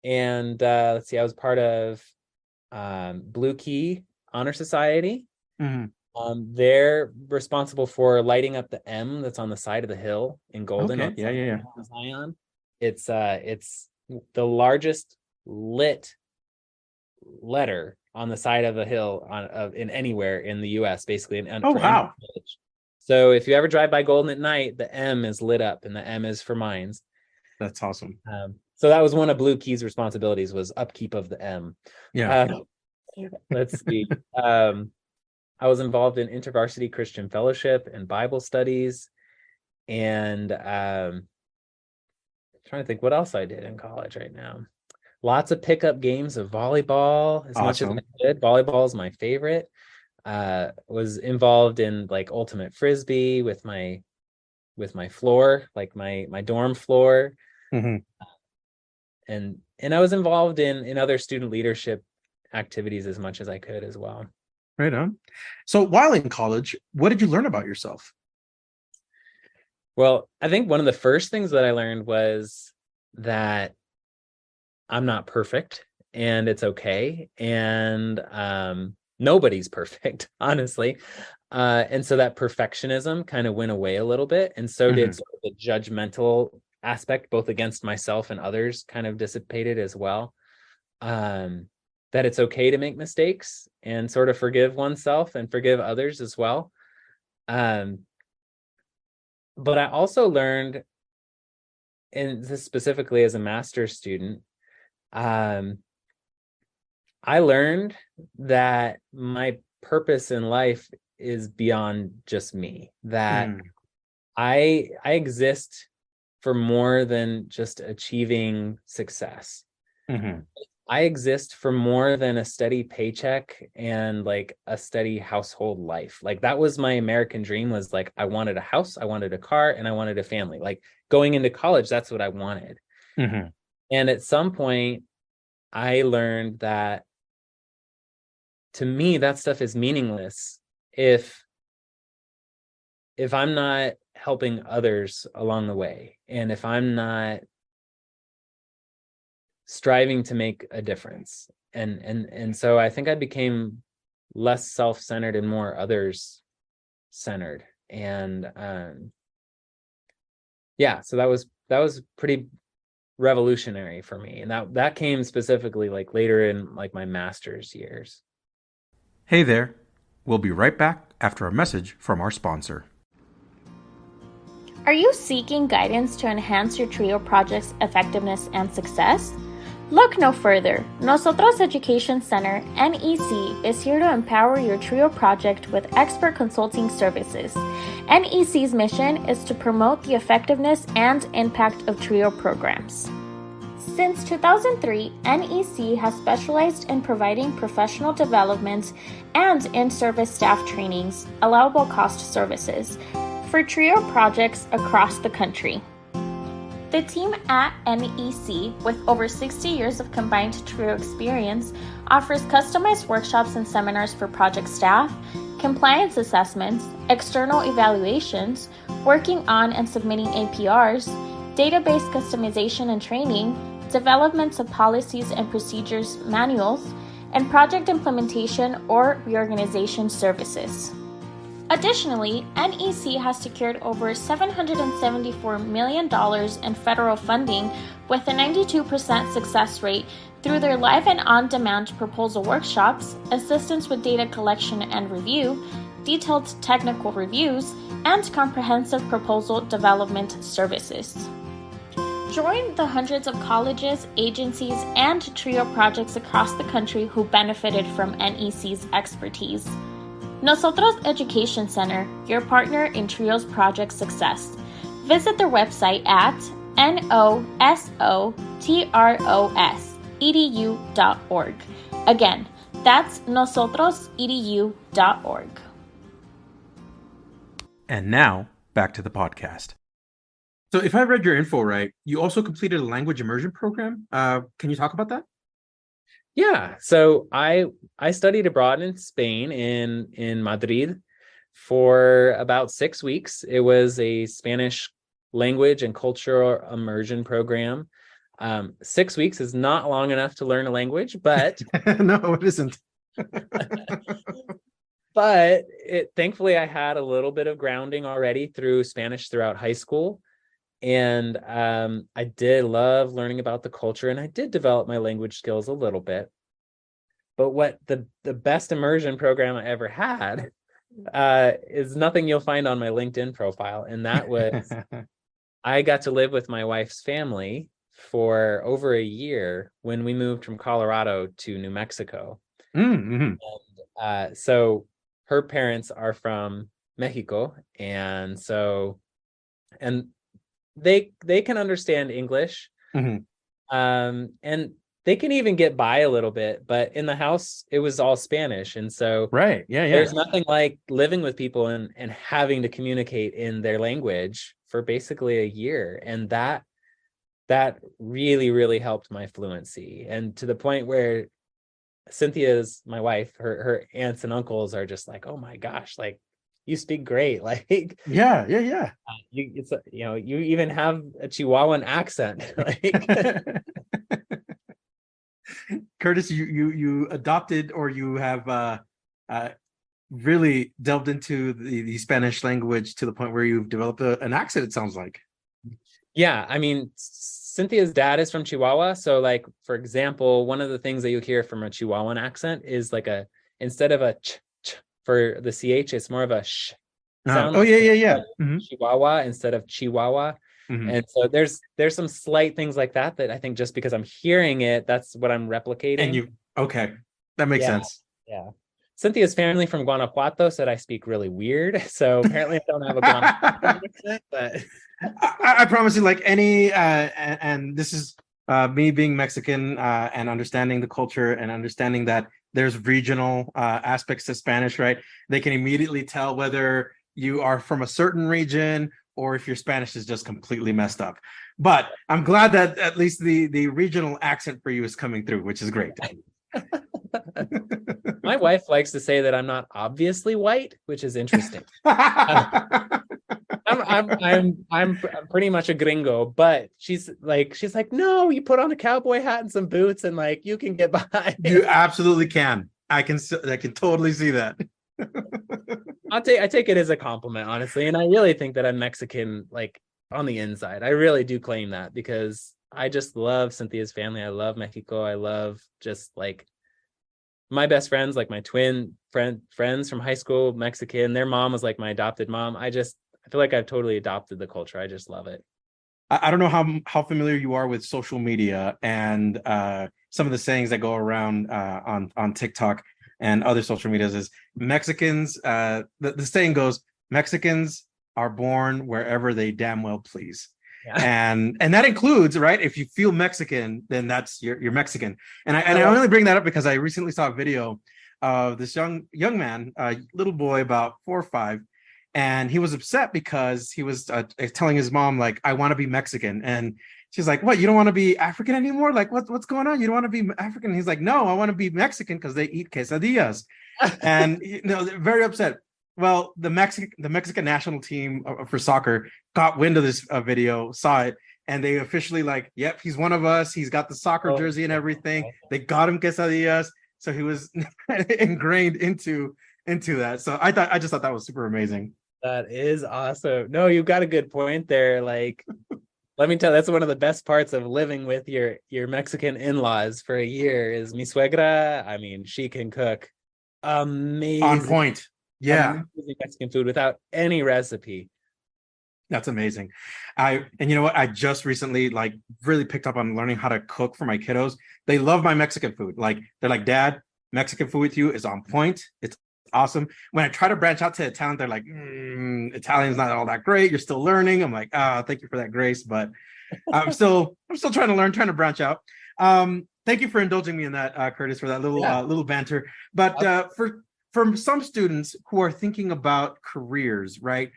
And let's see, I was part of Blue Key Honor Society. They're responsible for lighting up the M that's on the side of the hill in Golden. Okay. Yeah. Zion. It's the largest lit letter on the side of a hill in anywhere in the U.S. basically. Oh, wow. So if you ever drive by Golden at night, the M is lit up, and the M is for mines. That's awesome. So that was one of Blue Key's responsibilities, was upkeep of the M. Yeah. Let's see. I was involved in InterVarsity Christian Fellowship and Bible studies, and trying to think what else I did in college right now. Lots of pickup games of volleyball as much as I could. Volleyball is my favorite. Was involved in like ultimate frisbee with my floor, like my dorm floor. And I was involved in other student leadership activities as much as I could as well. Right on. So while in college, what did you learn about yourself? Well, I think one of the first things that I learned was that I'm not perfect, and it's okay. And nobody's perfect, honestly. And so that perfectionism kind of went away a little bit. And so did sort of the judgmental aspect, both against myself and others, kind of dissipated as well. That it's okay to make mistakes and sort of forgive oneself and forgive others as well. But I also learned, and this specifically as a master's student, I learned that my purpose in life is beyond just me, that I exist for more than just achieving success. I exist for more than a steady paycheck and like a steady household life. Like that was my American dream, was like, I wanted a house, I wanted a car, and I wanted a family. Like going into college, that's what I wanted. And at some point I learned that to me, that stuff is meaningless if I'm not helping others along the way. And if I'm not striving to make a difference, and so I think I became less self-centered and more others centered. And so that was pretty revolutionary for me. And that came specifically like later in like my master's years. Hey there. We'll be right back after a message from our sponsor. Are you seeking guidance to enhance your TRIO project's effectiveness and success? Look no further. NOSOTROS Education Center, NEC, is here to empower your TRIO project with expert consulting services. NEC's mission is to promote the effectiveness and impact of TRIO programs. Since 2003, NEC has specialized in providing professional development and in-service staff trainings, allowable cost services, for TRIO projects across the country. The team at NEC, with over 60 years of combined TRIO experience, offers customized workshops and seminars for project staff, compliance assessments, external evaluations, working on and submitting APRs, database customization and training, development of policies and procedures manuals, and project implementation or reorganization services. Additionally, NEC has secured over $774 million in federal funding with a 92% success rate through their live and on-demand proposal workshops, assistance with data collection and review, detailed technical reviews, and comprehensive proposal development services. Join the hundreds of colleges, agencies, and TRIO projects across the country who benefited from NEC's expertise. NOSOTROS Education Center, your partner in TRIO's project success. Visit their website at nosotros.edu.org. Again, that's nosotros.edu.org. And now, back to the podcast. So if I read your info right, you also completed a language immersion program. Can you talk about that? Yeah, so I studied abroad in Spain, in Madrid, for about 6 weeks. It was a Spanish language and cultural immersion program. 6 weeks is not long enough to learn a language, but no, it isn't. But thankfully I had a little bit of grounding already through Spanish throughout high school. And I did love learning about the culture, and I did develop my language skills a little bit. But what the best immersion program I ever had is nothing you'll find on my LinkedIn profile. And that was, I got to live with my wife's family for over a year when we moved from Colorado to New Mexico. Mm-hmm. And, so her parents are from Mexico, and they can understand English, mm-hmm. And they can even get by a little bit, but in the house it was all Spanish. And so right, yeah, there's nothing like living with people and having to communicate in their language for basically a year. And that really, really helped my fluency, and to the point where Cynthia's, my wife, her aunts and uncles are just like, oh my gosh, like, you speak great. Like, yeah. You even have a Chihuahuan accent. Like, Kurtis, you adopted, or you have really delved into the Spanish language to the point where you've developed an accent, it sounds like. Yeah, I mean, Cynthia's dad is from Chihuahua. So, like, for example, one of the things that you hear from a Chihuahuan accent is like instead of a ch for the ch, it's more of a sh sound. Oh, yeah. Mm-hmm. Chihuahua instead of Chihuahua. Mm-hmm. And so there's some slight things like that I think just because I'm hearing it, that's what I'm replicating. Okay, that makes sense. Yeah. Cynthia's family from Guanajuato said I speak really weird. So apparently I don't have a Guanajuato accent, but I promise you, like any, and this is me being Mexican and understanding the culture and understanding that there's regional aspects to Spanish, right? They can immediately tell whether you are from a certain region or if your Spanish is just completely messed up. But I'm glad that at least the regional accent for you is coming through, which is great. My wife likes to say that I'm not obviously white, which is interesting. I'm pretty much a gringo, but she's like, no, you put on a cowboy hat and some boots and like you can get by. You absolutely can. I can totally see that. I take it as a compliment, honestly, and I really think that I'm Mexican, like on the inside. I really do claim that because I just love Cynthia's family. I love Mexico. I love just like my best friends, like my twin friends from high school, Mexican. Their mom was like my adopted mom. I feel like I've totally adopted the culture. I just love it. I don't know how familiar you are with social media and some of the sayings that go around on TikTok and other social medias is Mexicans. The saying goes, Mexicans are born wherever they damn well please. Yeah. And that includes, right? If you feel Mexican, then that's you're Mexican. And I only bring that up because I recently saw a video of this young man, a little boy about 4 or 5, and he was upset because he was telling his mom, like, I want to be Mexican. And she's like, what, you don't want to be African anymore? Like, what's going on? You don't want to be African? And he's like, no, I want to be Mexican because they eat quesadillas. And very upset. Well, the Mexican national team for soccer got wind of this video, saw it, and they officially like, yep, he's one of us. He's got the soccer jersey and everything. They got him quesadillas. So he was ingrained into that. So I just thought that was super amazing. That is awesome. No, you've got a good point there. Like, let me tell you, that's one of the best parts of living with your Mexican in-laws for a year is mi suegra. I mean, she can cook amazing. On point. Yeah. Amazing Mexican food without any recipe. That's amazing. And you know what? I just recently like really picked up on learning how to cook for my kiddos. They love my Mexican food. Like they're like, Dad, Mexican food with you is on point. It's awesome. When I try to branch out to Italian, they're like, Italian's not all that great. You're still learning. I'm like, thank you for that grace, but I'm still trying to learn, trying to branch out. Thank you for indulging me in that, Kurtis, for that little banter. But for some students who are thinking about careers, right?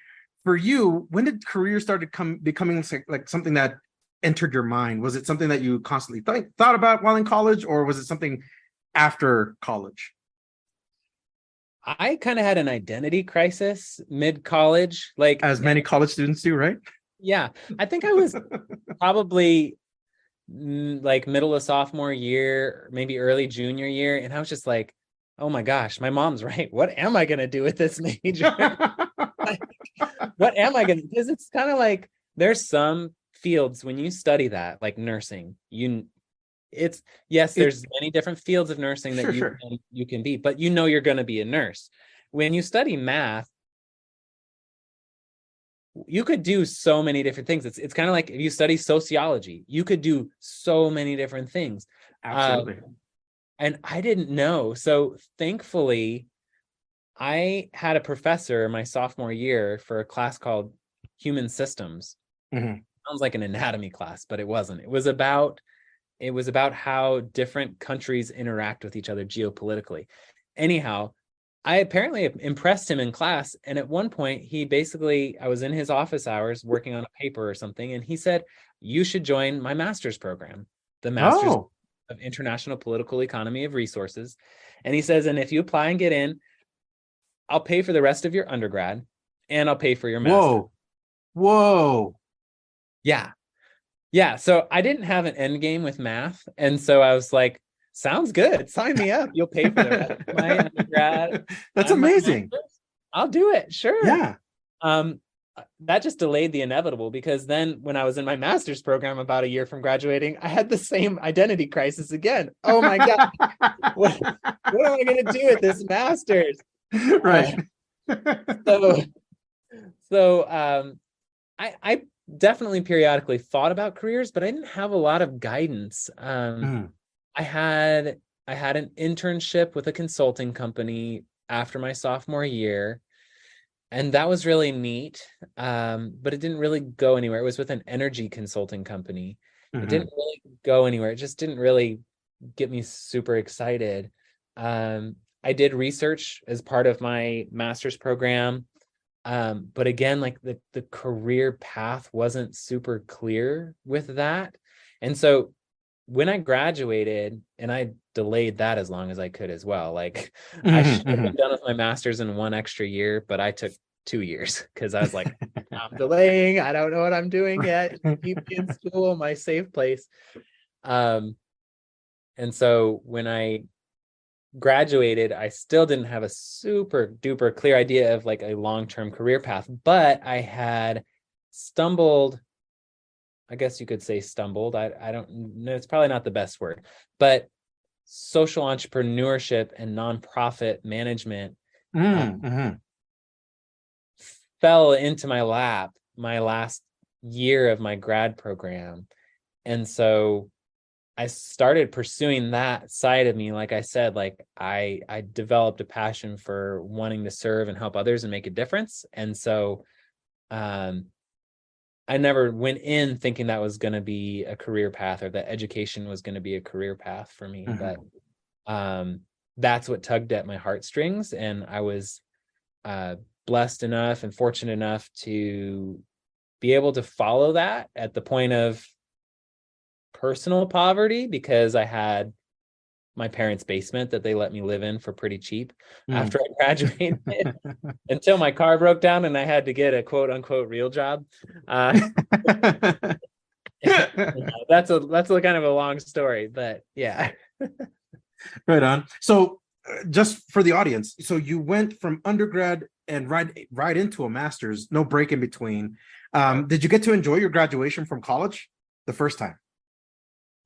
For you, when did career start becoming like something that entered your mind? Was it something that you constantly thought about while in college, or was it something after college? I kind of had an identity crisis mid-college, like as many college students do, right? Yeah, I think I was probably like middle of sophomore year, maybe early junior year, and I was just like, oh my gosh, my mom's right. What am I going to do with this major? What am I going to? Because it's kind of like there's some fields when you study that, like nursing, there's many different fields of nursing that you can be, but you're going to be a nurse. When you study math, you could do so many different things. It's kind of like if you study sociology, you could do so many different things. Absolutely. And I didn't know. So thankfully, I had a professor my sophomore year for a class called Human Systems. Mm-hmm. Sounds like an anatomy class, but it wasn't. It was about how different countries interact with each other geopolitically. Anyhow, I apparently impressed him in class. And at one point, I was in his office hours working on a paper or something. And he said, you should join my master's program, the Master's of International Political Economy of Resources. And he says, and if you apply and get in, I'll pay for the rest of your undergrad and I'll pay for your master's. Whoa. Yeah. Yeah. So I didn't have an end game with math. And so I was like, sounds good. Sign me up. You'll pay for the rest of my undergrad. That's amazing. I'll do it. Sure. Yeah. That just delayed the inevitable because then when I was in my master's program about a year from graduating, I had the same identity crisis again. Oh my God. What am I going to do with this master's? Right. I definitely periodically thought about careers, but I didn't have a lot of guidance. I had an internship with a consulting company after my sophomore year, and that was really neat. But it didn't really go anywhere. It was with an energy consulting company. Mm-hmm. It didn't really go anywhere. It just didn't really get me super excited. I did research as part of my master's program. But again, like the career path wasn't super clear with that. And so when I graduated, and I delayed that as long as I could as well. Like I should have been done with my master's in 1 extra year, but I took 2 years because I was like, I'm delaying. I don't know what I'm doing yet. Keep me in school, my safe place. And so when I graduated, I still didn't have a super duper clear idea of like a long-term career path, but I had stumbled, I guess you could say stumbled. I don't know, it's probably not the best word, but social entrepreneurship and nonprofit management fell into my lap my last year of my grad program. And so I started pursuing that side of me. Like I said, like I developed a passion for wanting to serve and help others and make a difference. And so I never went in thinking that was going to be a career path or that education was going to be a career path for me. But that's what tugged at my heartstrings. And I was blessed enough and fortunate enough to be able to follow that at the point of personal poverty, because I had my parents' basement that they let me live in for pretty cheap after I graduated until my car broke down and I had to get a quote unquote real job. That's a kind of a long story, but yeah. Right on. So just for the audience, so you went from undergrad and right into a master's, no break in between. Did you get to enjoy your graduation from college the first time?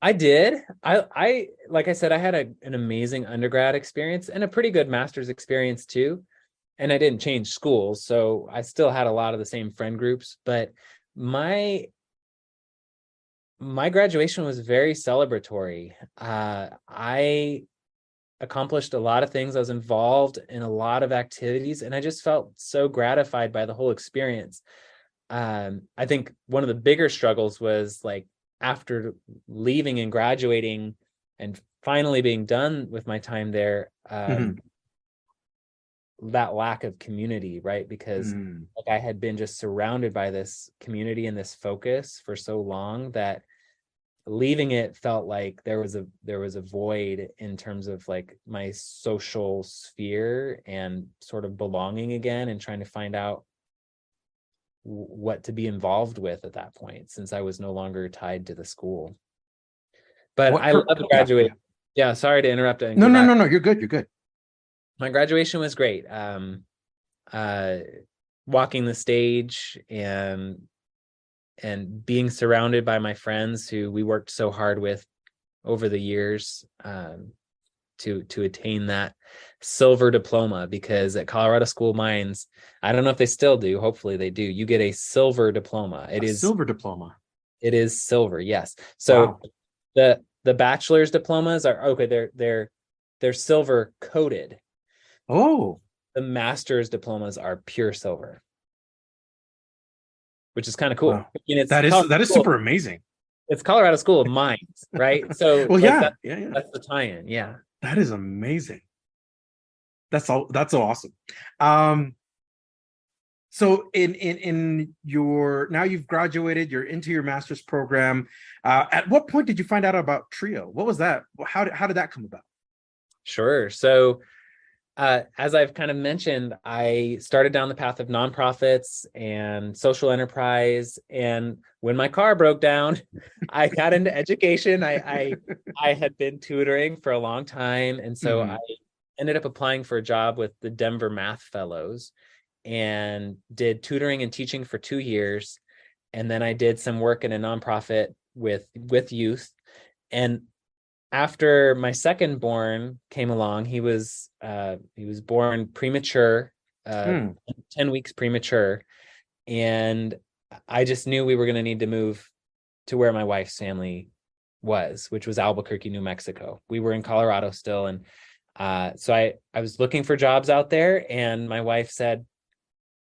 I did. I like I said, I had an amazing undergrad experience and a pretty good master's experience too. And I didn't change schools, so I still had a lot of the same friend groups. But my graduation was very celebratory. I accomplished a lot of things. I was involved in a lot of activities, and I just felt so gratified by the whole experience. I think one of the bigger struggles was like, after leaving and graduating and finally being done with my time there, that lack of community, right? Because like I had been just surrounded by this community and this focus for so long that leaving it felt like there was a void in terms of like my social sphere and sort of belonging again and trying to find out what to be involved with at that point, since I was no longer tied to the school. But I love to graduate. Yeah, sorry to interrupt. No, you're good. My graduation was great. Walking the stage and being surrounded by my friends who we worked so hard with over the years to attain that silver diploma, because at Colorado School of Mines, I don't know if they still do, hopefully they do, you get a silver diploma. It is silver diploma. It is silver, yes. So wow. The bachelor's diplomas are okay, they're silver coated. Oh. The master's diplomas are pure silver, which is kind of cool. Wow. That is super amazing. It's Colorado School of Mines, right? So well, like yeah. That's the tie-in. Yeah. That is amazing. That's so awesome. So in your, now you've graduated, you're into your master's program. At what point did you find out about TRIO? What was that? How did that come about? Sure. So as I've kind of mentioned, I started down the path of nonprofits and social enterprise. And when my car broke down, I got into education. I had been tutoring for a long time. And so I ended up applying for a job with the Denver Math Fellows and did tutoring and teaching for 2 years. And then I did some work in a nonprofit with youth. And after my second born came along, he was born premature, 10 weeks premature. And I just knew we were going to need to move to where my wife's family was, which was Albuquerque, New Mexico. We were in Colorado still. And so I was looking for jobs out there, and my wife said,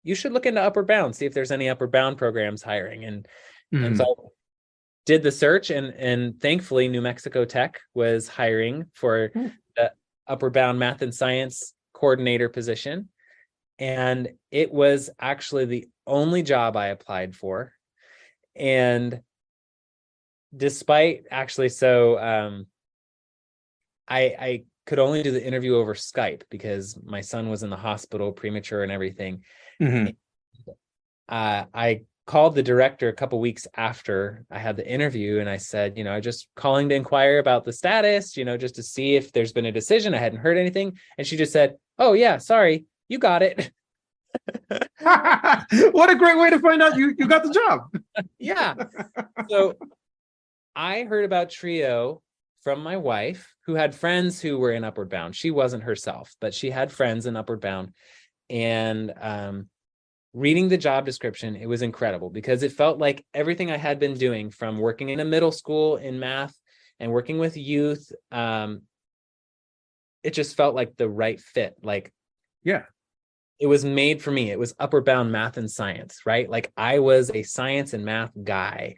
you should look into Upward Bound, see if there's any Upward Bound programs hiring. And so I did the search, and thankfully New Mexico Tech was hiring for the Upward Bound Math and Science coordinator position. And it was actually the only job I applied for. And despite actually, so I could only do the interview over Skype because my son was in the hospital, premature and everything. Mm-hmm. I called the director a couple weeks after I had the interview, and I said, I'm just calling to inquire about the status, just to see if there's been a decision. I hadn't heard anything. And she just said, "Oh yeah, sorry, you got it." What a great way to find out you got the job. Yeah. So I heard about Trio from my wife, who had friends who were in Upward Bound. She wasn't herself, but she had friends in Upward Bound. And reading the job description, it was incredible because it felt like everything I had been doing, from working in a middle school in math and working with youth, it just felt like the right fit. Like, yeah, it was made for me. It was Upward Bound math and science, right? Like, I was a science and math guy,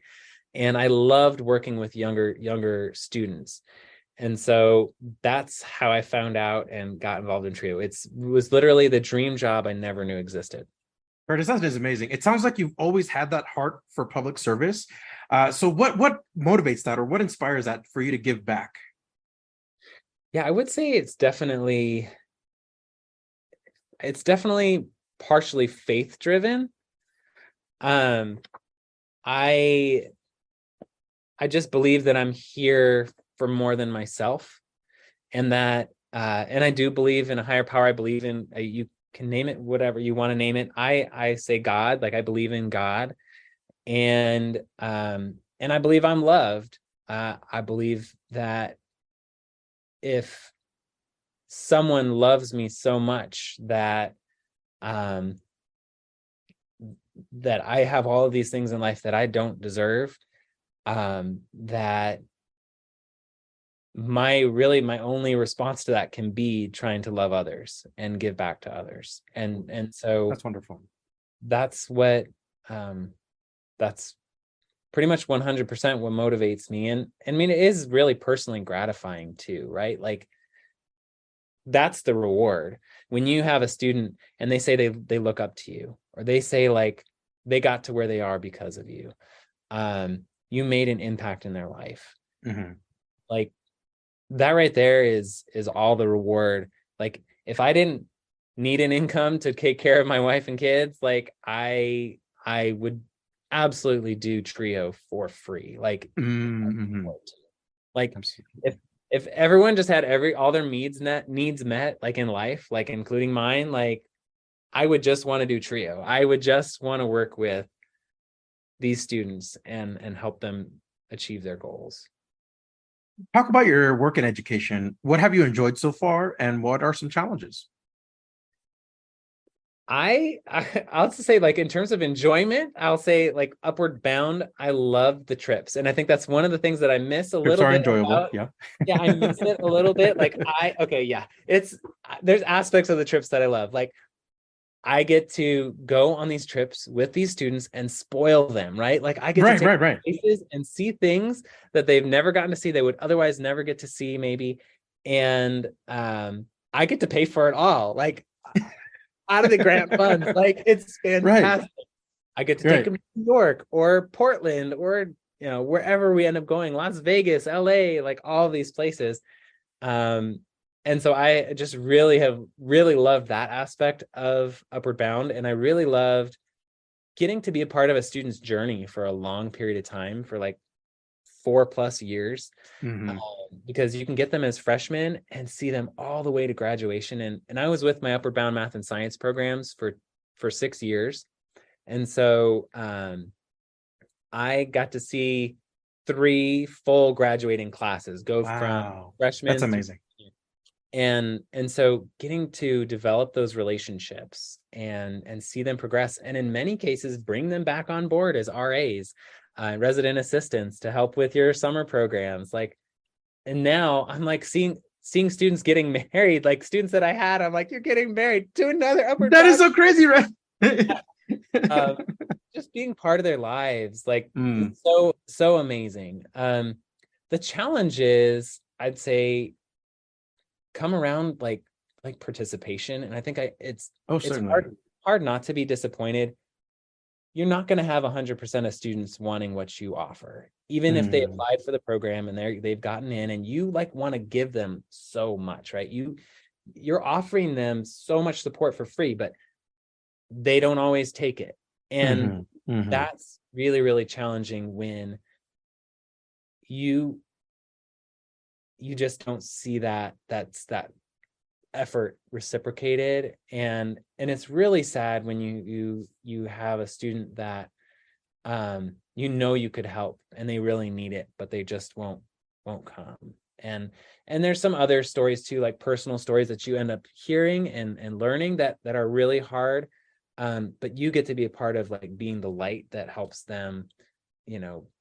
and I loved working with younger students. And so that's how I found out and got involved in Trio. It was literally the dream job I never knew existed. Curtis, that is amazing. It sounds like you've always had that heart for public service. So what motivates that, or what inspires that for you to give back? Yeah, I would say it's definitely partially faith driven. I just believe that I'm here for more than myself, and that and I do believe in a higher power. I believe in you can name it whatever you want to name it. I say God, like I believe in God, and I believe I'm loved. I believe that if someone loves me so much that that I have all of these things in life that I don't deserve, that my only response to that can be trying to love others and give back to others. And so that's wonderful. That's what that's pretty much 100% what motivates me. And I mean, it is really personally gratifying too, right? Like, that's the reward when you have a student and they say they look up to you, or they say like they got to where they are because of you. You made an impact in their life. Mm-hmm. Like, that right there is all the reward. Like, if I didn't need an income to take care of my wife and kids, like I would absolutely do Trio for free. Like, mm-hmm. Like if everyone just had all their needs met, like in life, like including mine, like I would just want to do Trio. I would just want to work with these students and help them achieve their goals. Talk about your work in education. What have you enjoyed so far, and what are some challenges? I'll just say, like, in terms of enjoyment, I'll say like Upward Bound, I love the trips. And I think that's one of the things that I miss a little bit. Enjoyable. About. Yeah. Yeah, I miss it a little bit. Like there's aspects of the trips that I love. Like, I get to go on these trips with these students and spoil them, right? Like, I get to take places and see things that they've never gotten to see, they would otherwise never get to see maybe. And I get to pay for it all. Like, out of the grant funds. Like, it's fantastic. Right. I get to take them to New York or Portland or, wherever we end up going, Las Vegas, LA, like all these places. And so I just really loved that aspect of Upward Bound. And I really loved getting to be a part of a student's journey for a long period of time, for like 4+ years, because you can get them as freshmen and see them all the way to graduation. And I was with my Upward Bound math and science programs for 6 years. And so I got to see 3 full graduating classes go from freshmen. That's amazing. And so getting to develop those relationships and see them progress, and in many cases bring them back on board as RAs, resident assistants, to help with your summer programs. Like, and now I'm like seeing students getting married, like students that I had, I'm like, you're getting married to another Upward Bound. That is so crazy, right? Just being part of their lives, like so amazing. The challenge is, I'd say, come around like participation. And I think it's hard not to be disappointed. you're not going to have 100% of students wanting what you offer, even if they applied for the program and they've gotten in, and you like want to give them so much, right? You're offering them so much support for free, but they don't always take it. And that's really, really challenging when you just don't see that effort reciprocated, and it's really sad when you have a student that you could help and they really need it, but they just won't come. And there's some other stories too, like personal stories that you end up hearing and learning that are really hard, but you get to be a part of like being the light that helps them,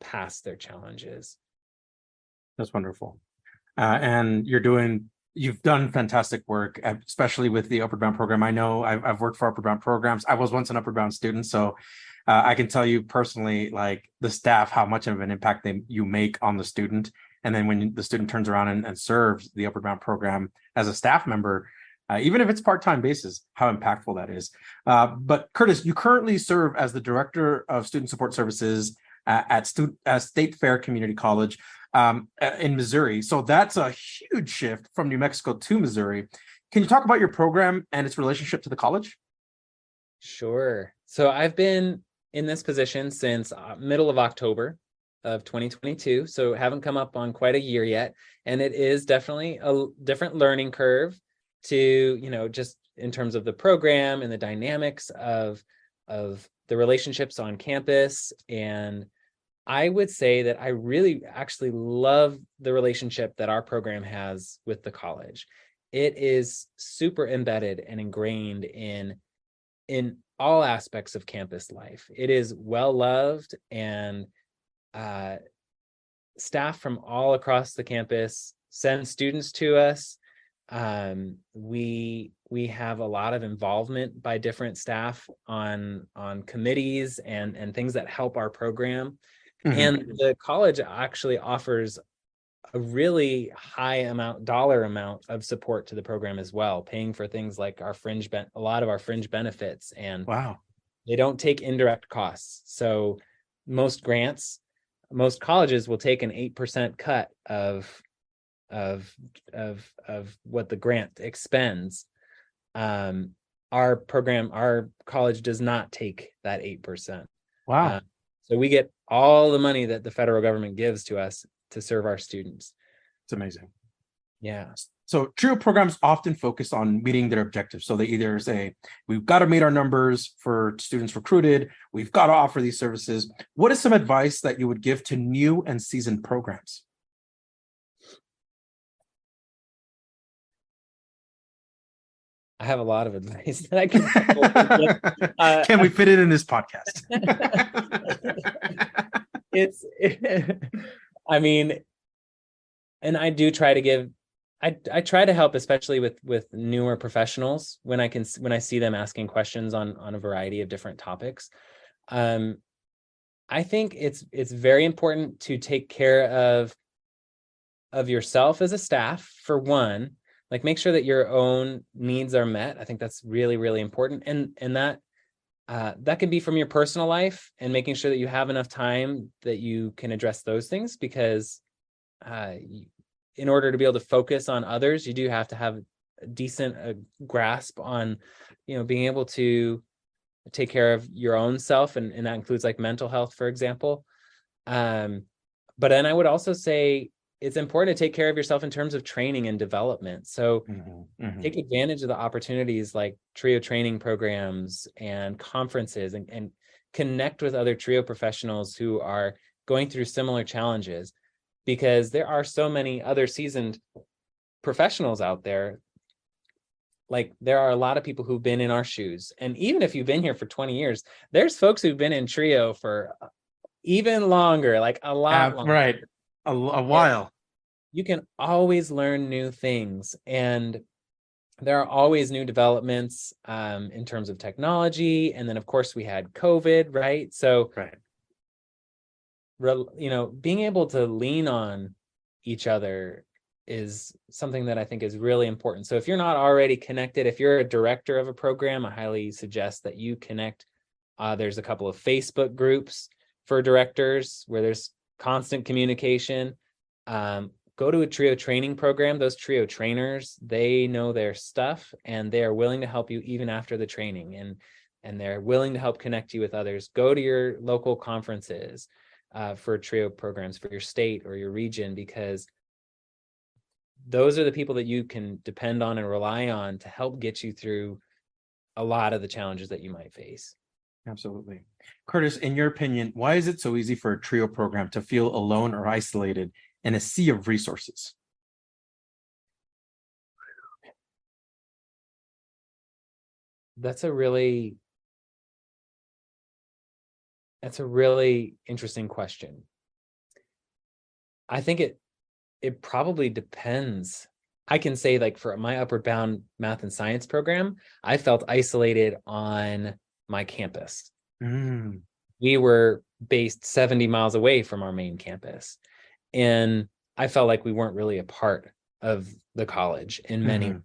pass their challenges. That's wonderful. And you've done fantastic work, especially with the Upward Bound program. I know I've worked for Upward Bound programs. I was once an Upward Bound student, so I can tell you personally, like the staff, how much of an impact you make on the student. And then when the student turns around and serves the Upward Bound program as a staff member, even if it's part-time basis, how impactful that is. But Kurtis, you currently serve as the Director of Student Support Services at State Fair Community College in Missouri. So that's a huge shift from New Mexico to Missouri. Can you talk about your program and its relationship to the college? Sure. So I've been in this position since middle of October of 2022. So haven't come up on quite a year yet. And it is definitely a different learning curve to, just in terms of the program and the dynamics of the relationships on campus. And I would say that I really actually love the relationship that our program has with the college. It is super embedded and ingrained in all aspects of campus life. It is well loved, and staff from all across the campus send students to us. We have a lot of involvement by different staff on committees and things that help our program. And the college actually offers a really high dollar amount of support to the program as well, paying for things like a lot of our fringe benefits. And wow, they don't take indirect costs. So most colleges will take an 8% cut of what the grant expends. Our college does not take that 8%. Wow. So we get all the money that the federal government gives to us to serve our students. It's amazing. Yeah. So TRIO programs often focus on meeting their objectives. So they either say, we've got to meet our numbers for students recruited, we've got to offer these services. What is some advice that you would give to new and seasoned programs? I have a lot of advice that I can. Can we fit it in this podcast? And I do try to give. I try to help, especially with newer professionals when I see them asking questions on a variety of different topics. I think it's very important to take care of yourself as a staff, for one. Like, make sure that your own needs are met. I think that's really, really important. And that can be from your personal life, and making sure that you have enough time that you can address those things, because in order to be able to focus on others, you do have to have a decent grasp on, being able to take care of your own self. And that includes like mental health, for example. But then I would also say, it's important to take care of yourself in terms of training and development. So take advantage of the opportunities like TRIO training programs and conferences, and connect with other TRIO professionals who are going through similar challenges, because there are so many other seasoned professionals out there. Like, there are a lot of people who've been in our shoes. And even if you've been here for 20 years, there's folks who've been in TRIO for even longer, like a lot longer. Right. A while. You can always learn new things, and there are always new developments in terms of technology. And then of course we had COVID, right? So, being able to lean on each other is something that I think is really important. So if you're not already connected, if you're a director of a program, I highly suggest that you connect There's a couple of Facebook groups for directors where there's constant communication. Go to a TRIO training program. Those TRIO trainers, they know their stuff, and they are willing to help you even after the training, and they're willing to help connect you with others. Go to your local conferences for TRIO programs for your state or your region, because those are the people that you can depend on and rely on to help get you through a lot of the challenges that you might face. Absolutely. Kurtis, in your opinion, why is it so easy for a TRIO program to feel alone or isolated in a sea of resources? That's a really interesting question. I think it probably depends. I can say, like, for my Upward Bound math and science program, I felt isolated on my campus. We were based 70 miles away from our main campus, and I felt like we weren't really a part of the college in many ways.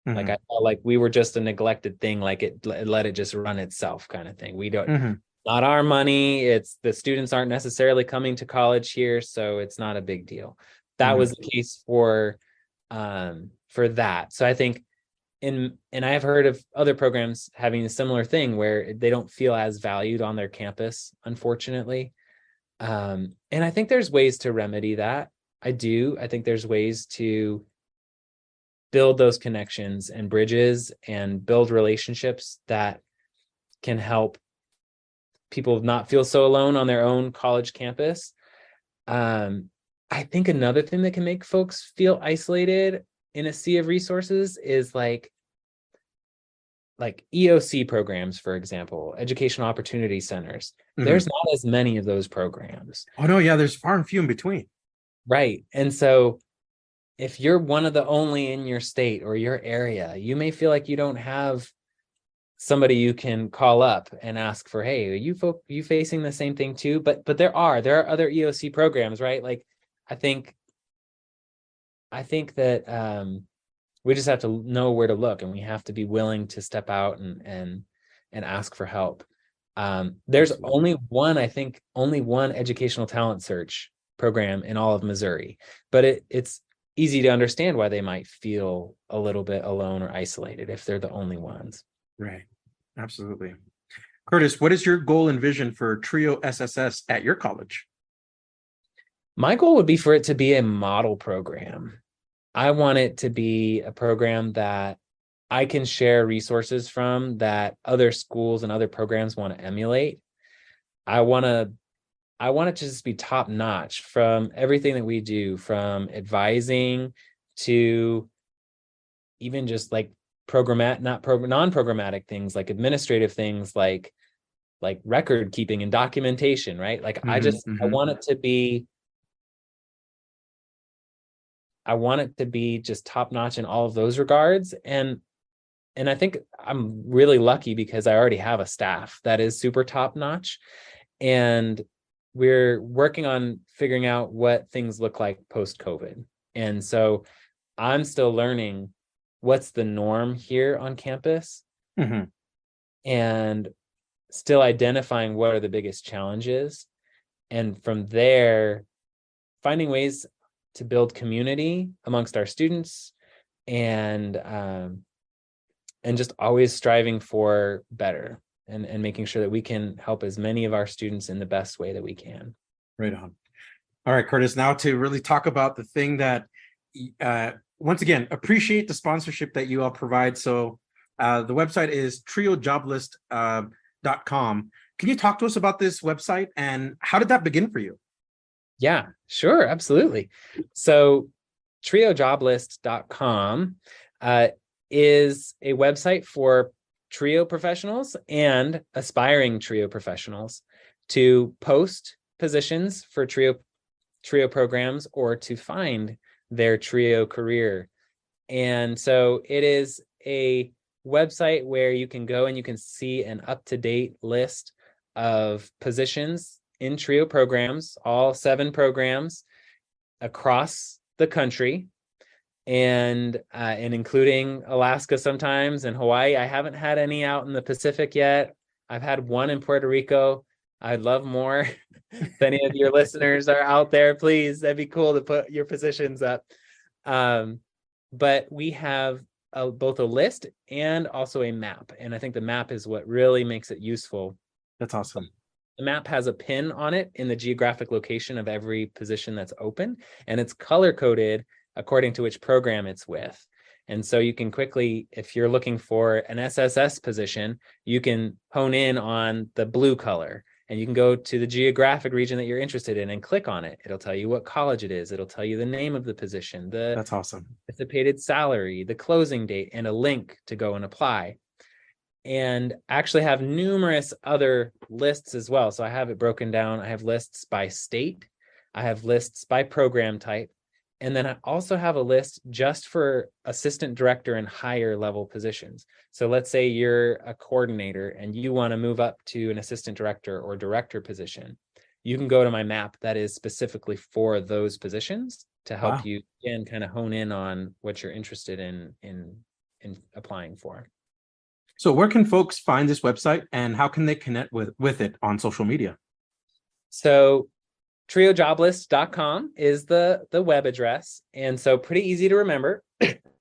Like, I felt like we were just a neglected thing, like it let it just run itself kind of thing. We don't, not our money. It's the students aren't necessarily coming to college here, so it's not a big deal. That was the case for that. So I think and I have heard of other programs having a similar thing where they don't feel as valued on their campus, unfortunately. And I think there's ways to remedy that. I think there's ways to build those connections and bridges and build relationships that can help people not feel so alone on their own college campus. I think another thing that can make folks feel isolated in a sea of resources is like EOC programs, for example, educational opportunity centers. There's not as many of those programs. Oh no, yeah, there's far and few in between. Right. And so if you're one of the only in your state or your area, you may feel like you don't have somebody you can call up and ask for, hey, are you facing the same thing too? But there are other EOC programs, right? Like, I think that we just have to know where to look, and we have to be willing to step out and ask for help. There's only one educational talent search program in all of Missouri, but it's easy to understand why they might feel a little bit alone or isolated if they're the only ones. Right. Absolutely. Kurtis, what is your goal and vision for TRIO SSS at your college? My goal would be for it to be a model program. I want it to be a program that I can share resources from that other schools and other programs want to emulate. I want it to just be top notch from everything that we do, from advising to even just like non-programmatic things, like administrative things, like record keeping and documentation, right? Like I want it to be just top notch in all of those regards. And I think I'm really lucky because I already have a staff that is super top notch, and we're working on figuring out what things look like post-COVID. And so I'm still learning what's the norm here on campus, and still identifying what are the biggest challenges. And from there, finding ways to build community amongst our students, and just always striving for better, and making sure that we can help as many of our students in the best way that we can. Right on. All right, Kurtis, now to really talk about the thing that, once again, appreciate the sponsorship that you all provide. So the website is triojoblist.com. Can you talk to us about this website and how did that begin for you? Yeah, sure. Absolutely. So triojoblist.com is a website for TRIO professionals and aspiring TRIO professionals to post positions for TRIO programs or to find their TRIO career. And so it is a website where you can go and you can see an up-to-date list of positions in TRIO programs, all 7 programs across the country, and including Alaska sometimes and Hawaii. I haven't had any out in the Pacific yet. I've had one in Puerto Rico. I'd love more. If any of your listeners are out there, please, that'd be cool to put your positions up. But we have both a list and also a map. And I think the map is what really makes it useful. That's awesome. The map has a pin on it in the geographic location of every position that's open, and it's color coded according to which program it's with. And so you can quickly, if you're looking for an SSS position, you can hone in on the blue color, and you can go to the geographic region that you're interested in and click on it. It'll tell you what college it is. It'll tell you the name of the position, That's awesome. anticipated salary, the closing date, and a link to go and apply. And actually have numerous other lists as well. So I have it broken down. I have lists by state. I have lists by program type. And then I also have a list just for assistant director and higher level positions. So let's say you're a coordinator and you want to move up to an assistant director or director position. You can go to my map that is specifically for those positions to help you, again, kind of hone in on what you're interested in applying for. So where can folks find this website, and how can they connect with it on social media? So triojoblist.com is the web address. And so pretty easy to remember.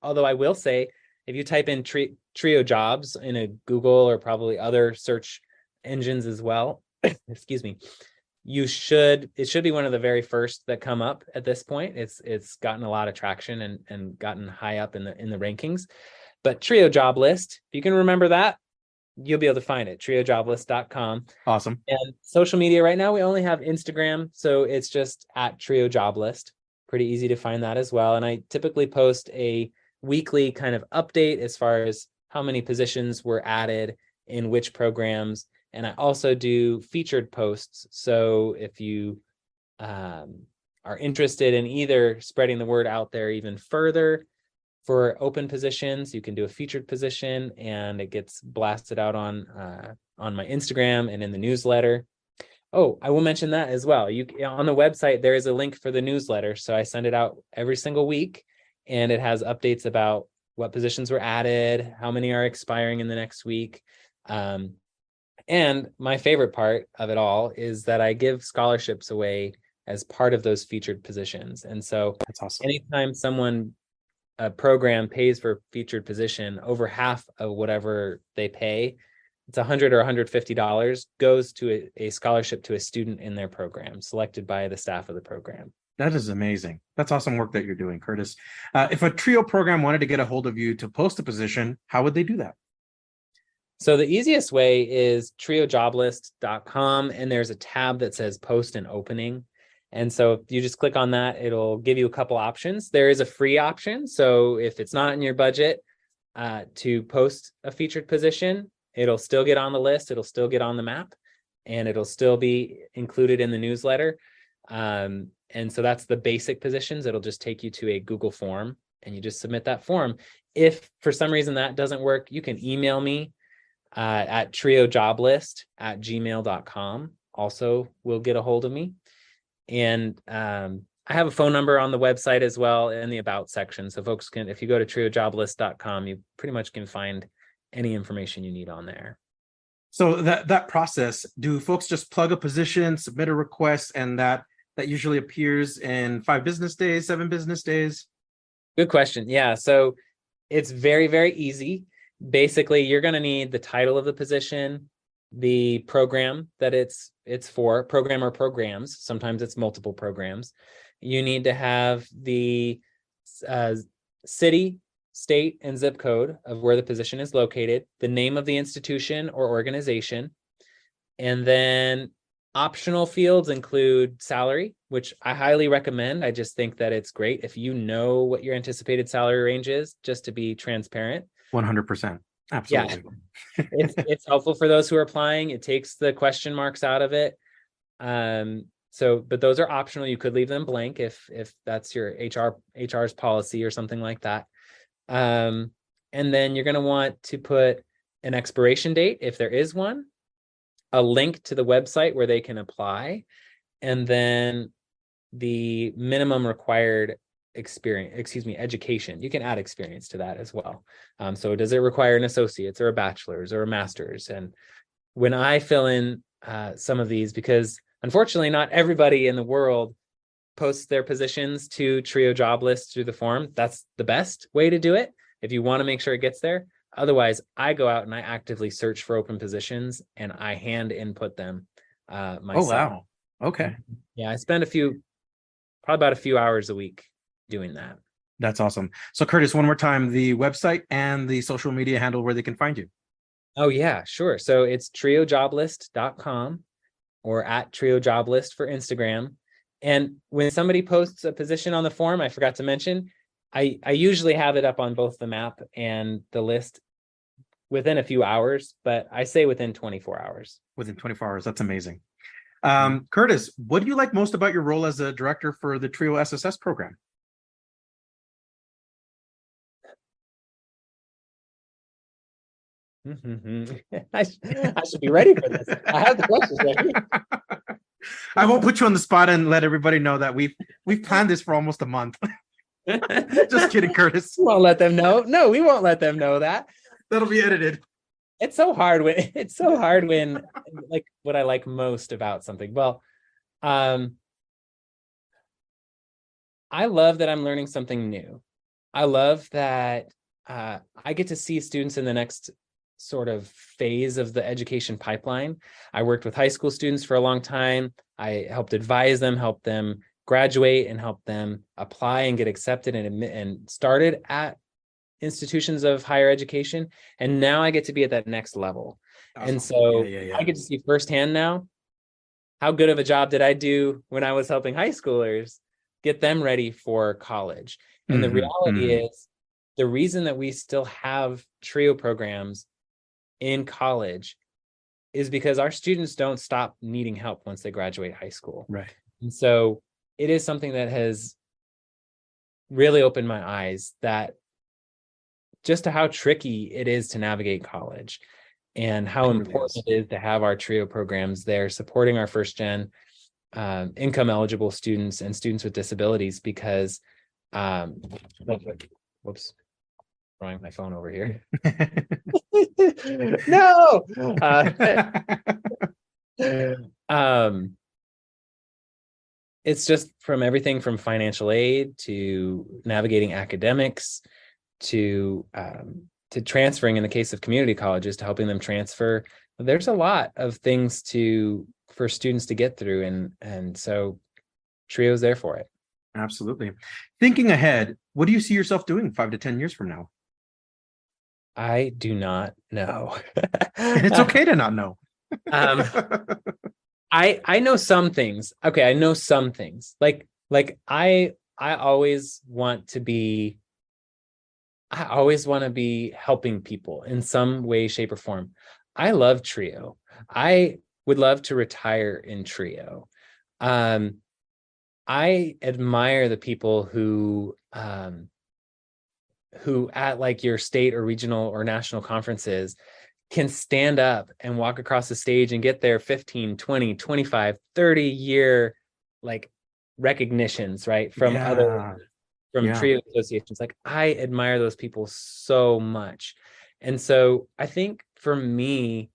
Although I will say, if you type in Trio Jobs in a Google or probably other search engines as well, excuse me, it should be one of the very first that come up at this point. It's gotten a lot of traction and gotten high up in the rankings. But Trio Job List, if you can remember that, you'll be able to find it, triojoblist.com. Awesome. And social media right now, we only have Instagram, so it's just at Trio Job List. Pretty easy to find that as well. And I typically post a weekly kind of update as far as how many positions were added in which programs. And I also do featured posts. So if you are interested in either spreading the word out there even further, for open positions, you can do a featured position and it gets blasted out on my Instagram and in the newsletter. Oh, I will mention that as well. On the website, there is a link for the newsletter. So I send it out every single week, and it has updates about what positions were added, how many are expiring in the next week. And my favorite part of it all is that I give scholarships away as part of those featured positions. And so that's awesome. Anytime a program pays for a featured position, over half of whatever they pay, it's $100 or $150, goes to a scholarship to a student in their program, selected by the staff of the program. That is amazing. That's awesome work that you're doing, Kurtis. If a Trio program wanted to get a hold of you to post a position, how would they do that? So the easiest way is triojoblist.com, and there's a tab that says post an opening. And so if you just click on that, it'll give you a couple options. There is a free option. So if it's not in your budget to post a featured position, it'll still get on the list. It'll still get on the map, and it'll still be included in the newsletter. And so that's the basic positions. It'll just take you to a Google form, and you just submit that form. If for some reason that doesn't work, you can email me at triojoblist@gmail.com. Also will get a hold of me. And I have a phone number on the website as well in the About section. So folks can, if you go to triojoblist.com, you pretty much can find any information you need on there. So that process, do folks just plug a position, submit a request, and that usually appears in 5 business days, 7 business days? Good question. Yeah. So it's very, very easy. Basically, you're going to need the title of the position, the program that it's for, program or programs. Sometimes it's multiple programs. You need to have the city, state, and zip code of where the position is located, the name of the institution or organization, and then optional fields include salary, which I highly recommend. I just think that it's great if you know what your anticipated salary range is, just to be transparent. 100%. Absolutely. Yeah. It's helpful for those who are applying. It takes the question marks out of it. But those are optional. You could leave them blank if that's your HR's policy or something like that. And then you're going to want to put an expiration date, if there is one, a link to the website where they can apply, and then the minimum required education. You can add experience to that as well. So does it require an associate's or a bachelor's or a master's? And when I fill in some of these, because unfortunately not everybody in the world posts their positions to Trio job list through the form. That's the best way to do it if you want to make sure it gets there. Otherwise, I go out and I actively search for open positions and I hand input them myself. Oh, wow. Okay. Yeah, I spend probably about a few hours a week doing that. That's awesome. So Kurtis, one more time, the website and the social media handle where they can find you. Oh, yeah, sure. So it's triojoblist.com or at triojoblist for Instagram. And when somebody posts a position on the form, I forgot to mention, I usually have it up on both the map and the list within a few hours, but I say within 24 hours. Within 24 hours. That's amazing. Kurtis, what do you like most about your role as a director for the Trio SSS program? I should be ready for this. I have the questions ready. I won't put you on the spot and let everybody know that we've planned this for almost a month. Just kidding, Kurtis. We won't let them know. No, we won't let them know that. That'll be edited. It's so hard when like what I like most about something. Well, I love that I'm learning something new. I love that I get to see students in the next sort of phase of the education pipeline. I worked with high school students for a long time. I helped advise them, help them graduate, and help them apply and get accepted and started at institutions of higher education. And now I get to be at that next level. Awesome. And so I get to see firsthand now, how good of a job did I do when I was helping high schoolers get them ready for college? And the reality is, the reason that we still have Trio programs in college is because our students don't stop needing help once they graduate high school. Right. And so it is something that has really opened my eyes that just to how tricky it is to navigate college and how important it is to have our Trio programs there supporting our first gen income eligible students and students with disabilities, because whoops, throwing my phone over here. No. It's just from everything from financial aid to navigating academics to transferring in the case of community colleges, to helping them transfer. There's a lot of things for students to get through, and so Trio's there for it. Absolutely. Thinking ahead, what do you see yourself doing 5 to 10 years from now? I do not know. And it's okay to not know. I know some things. Okay, I know some things. Like I always want to be helping people in some way, shape, or form. I love Trio. I would love to retire in Trio. I admire the people who at like your state or regional or national conferences can stand up and walk across the stage and get their 15, 20, 25, 30 year like recognitions, right? From Trio associations. Like, I admire those people so much. And so I think for me,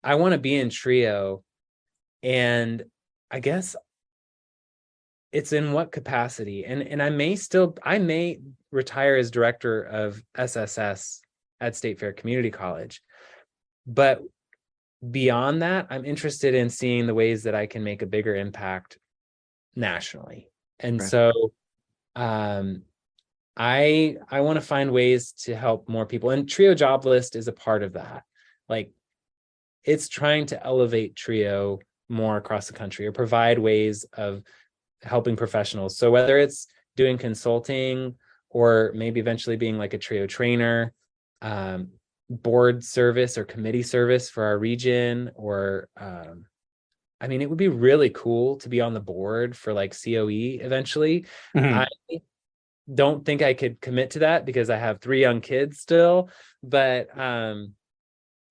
I want to be in Trio, and I guess it's in what capacity. And I may retire as director of SSS at State Fair Community College. But beyond that, I'm interested in seeing the ways that I can make a bigger impact nationally. And so I want to find ways to help more people. And Trio Job List is a part of that. Like, it's trying to elevate Trio more across the country, or provide ways of helping professionals. So whether it's doing consulting, or maybe eventually being like a Trio trainer, board service or committee service for our region, or I mean, it would be really cool to be on the board for like COE eventually. I don't think I could commit to that because I have 3 young kids still, but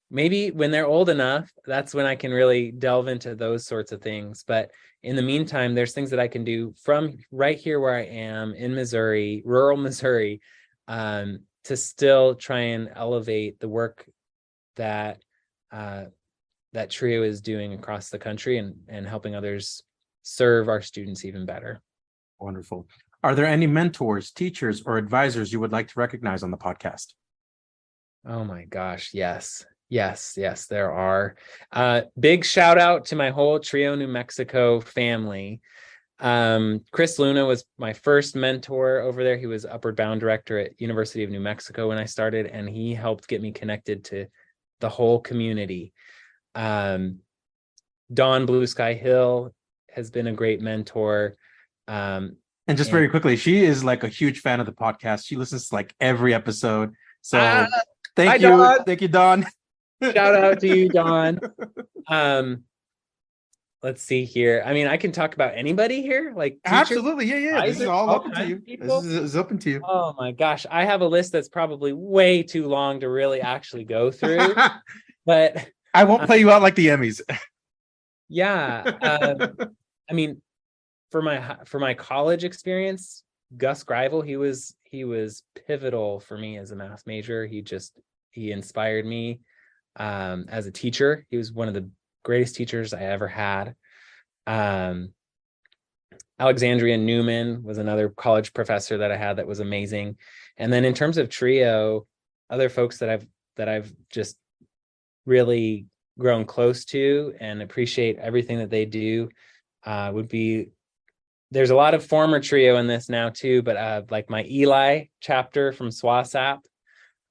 maybe when they're old enough, that's when I can really delve into those sorts of things. But in the meantime, there's things that I can do from right here where I am in Missouri, rural Missouri, to still try and elevate the work that that Trio is doing across the country and helping others serve our students even better. Wonderful. Are there any mentors, teachers, or advisors you would like to recognize on the podcast? Oh my gosh, yes, there are. Big shout out to my whole Trio, New Mexico family. Chris Luna was my first mentor over there. He was Upward Bound director at University of New Mexico when I started, and he helped get me connected to the whole community. Dawn Blue Sky Hill has been a great mentor. And just very quickly, she is like a huge fan of the podcast. She listens to like every episode. So thank you. Dawn. Thank you, Dawn. Shout out to you, Dawn. Let's see here. I mean, I can talk about anybody here, like teachers, absolutely. Yeah. This is all open to you. This is open to you. Oh my gosh. I have a list that's probably way too long to really actually go through, but I won't play you out like the Emmys. Yeah. I mean, for my college experience, Gus Greivel, he was pivotal for me as a math major. He inspired me as a teacher. He was one of the greatest teachers I ever had. Alexandria Newman was another college professor that I had that was amazing. And then in terms of Trio, other folks that I've just really grown close to and appreciate everything that they do would be, there's a lot of former Trio in this now too, but like my Eli chapter from SWASAP,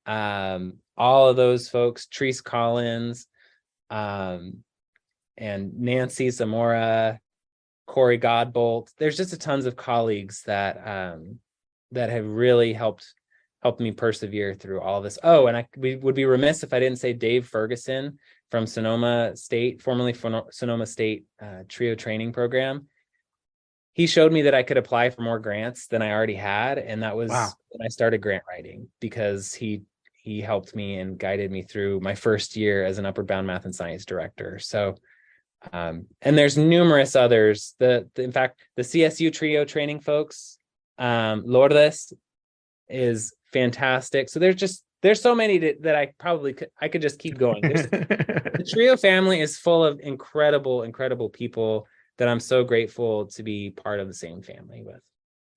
all of those folks, Treese Collins, and Nancy Zamora, Corey Godbolt. There's just a tons of colleagues that have really helped me persevere through all this. Oh, and we would be remiss if I didn't say Dave Ferguson from Sonoma State, formerly Sonoma State Trio training program. He showed me that I could apply for more grants than I already had, and that was when I started grant writing, because he helped me and guided me through my first year as an Upward Bound Math and Science director. So and there's numerous others. In fact, the CSU Trio training folks, Lourdes is fantastic. So there's so many that I could just keep going. The Trio family is full of incredible people that I'm so grateful to be part of the same family with.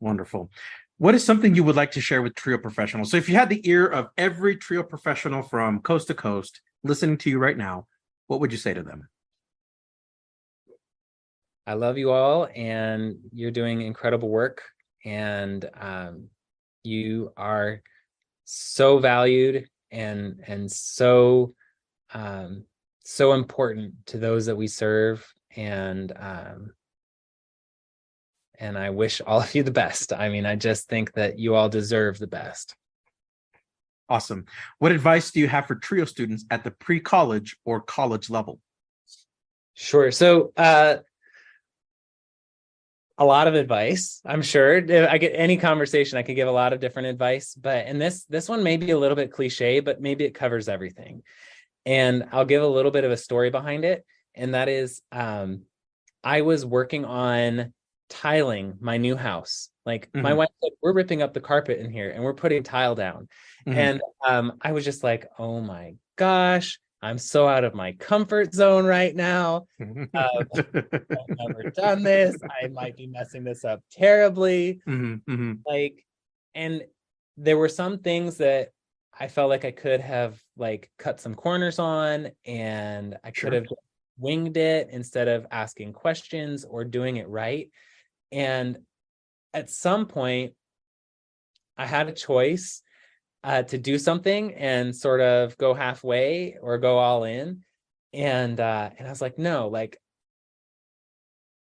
Wonderful. What is something you would like to share with Trio professionals? So if you had the ear of every Trio professional from coast to coast listening to you right now, what would you say to them? I love you all, and you're doing incredible work, and you are so valued and so important to those that we serve, and I wish all of you the best. I mean, I just think that you all deserve the best. Awesome. What advice do you have for Trio students at the pre-college or college level? Sure. So a lot of advice, I'm sure. If I get any conversation, I could give a lot of different advice, and this one may be a little bit cliche, but maybe it covers everything. And I'll give a little bit of a story behind it. And that is, I was working on tiling my new house. Like my wife said, we're ripping up the carpet in here and we're putting tile down. And I was just like, oh my gosh, I'm so out of my comfort zone right now. I've never done this. I might be messing this up terribly. Like, and there were some things that I felt like I could have like cut some corners on, and I could have winged it instead of asking questions or doing it right. And at some point I had a choice to do something and sort of go halfway or go all in. And I was like, no, like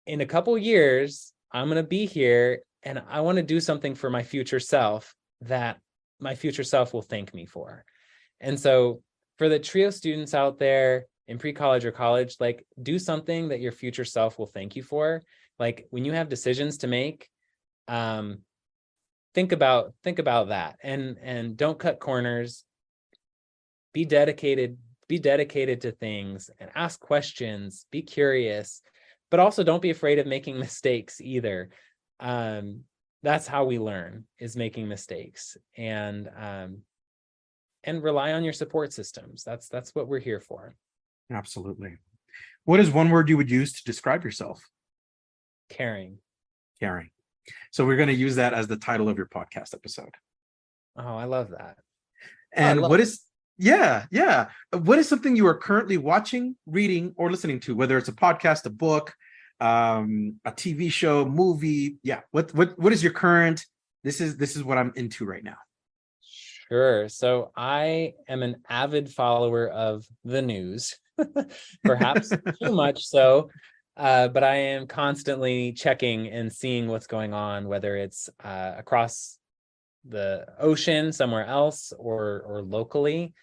in a couple years, I'm going to be here and I want to do something for my future self that my future self will thank me for. And so for the Trio students out there in pre-college or college, like do something that your future self will thank you for. Like when you have decisions to make, think about that and don't cut corners. Be dedicated to things and ask questions, be curious, but also don't be afraid of making mistakes either. That's how we learn, is making mistakes, and rely on your support systems. That's what we're here for. Absolutely. What is one word you would use to describe yourself? Caring. Caring. So we're going to use that as the title of your podcast episode. Oh, I love that. And what is something you are currently watching, reading, or listening to, whether it's a podcast, a book, a TV show, movie? Yeah. What is your current, this is what I'm into right now? Sure. So I am an avid follower of the news, perhaps too much so, but I am constantly checking and seeing what's going on, whether it's across the ocean somewhere else or locally.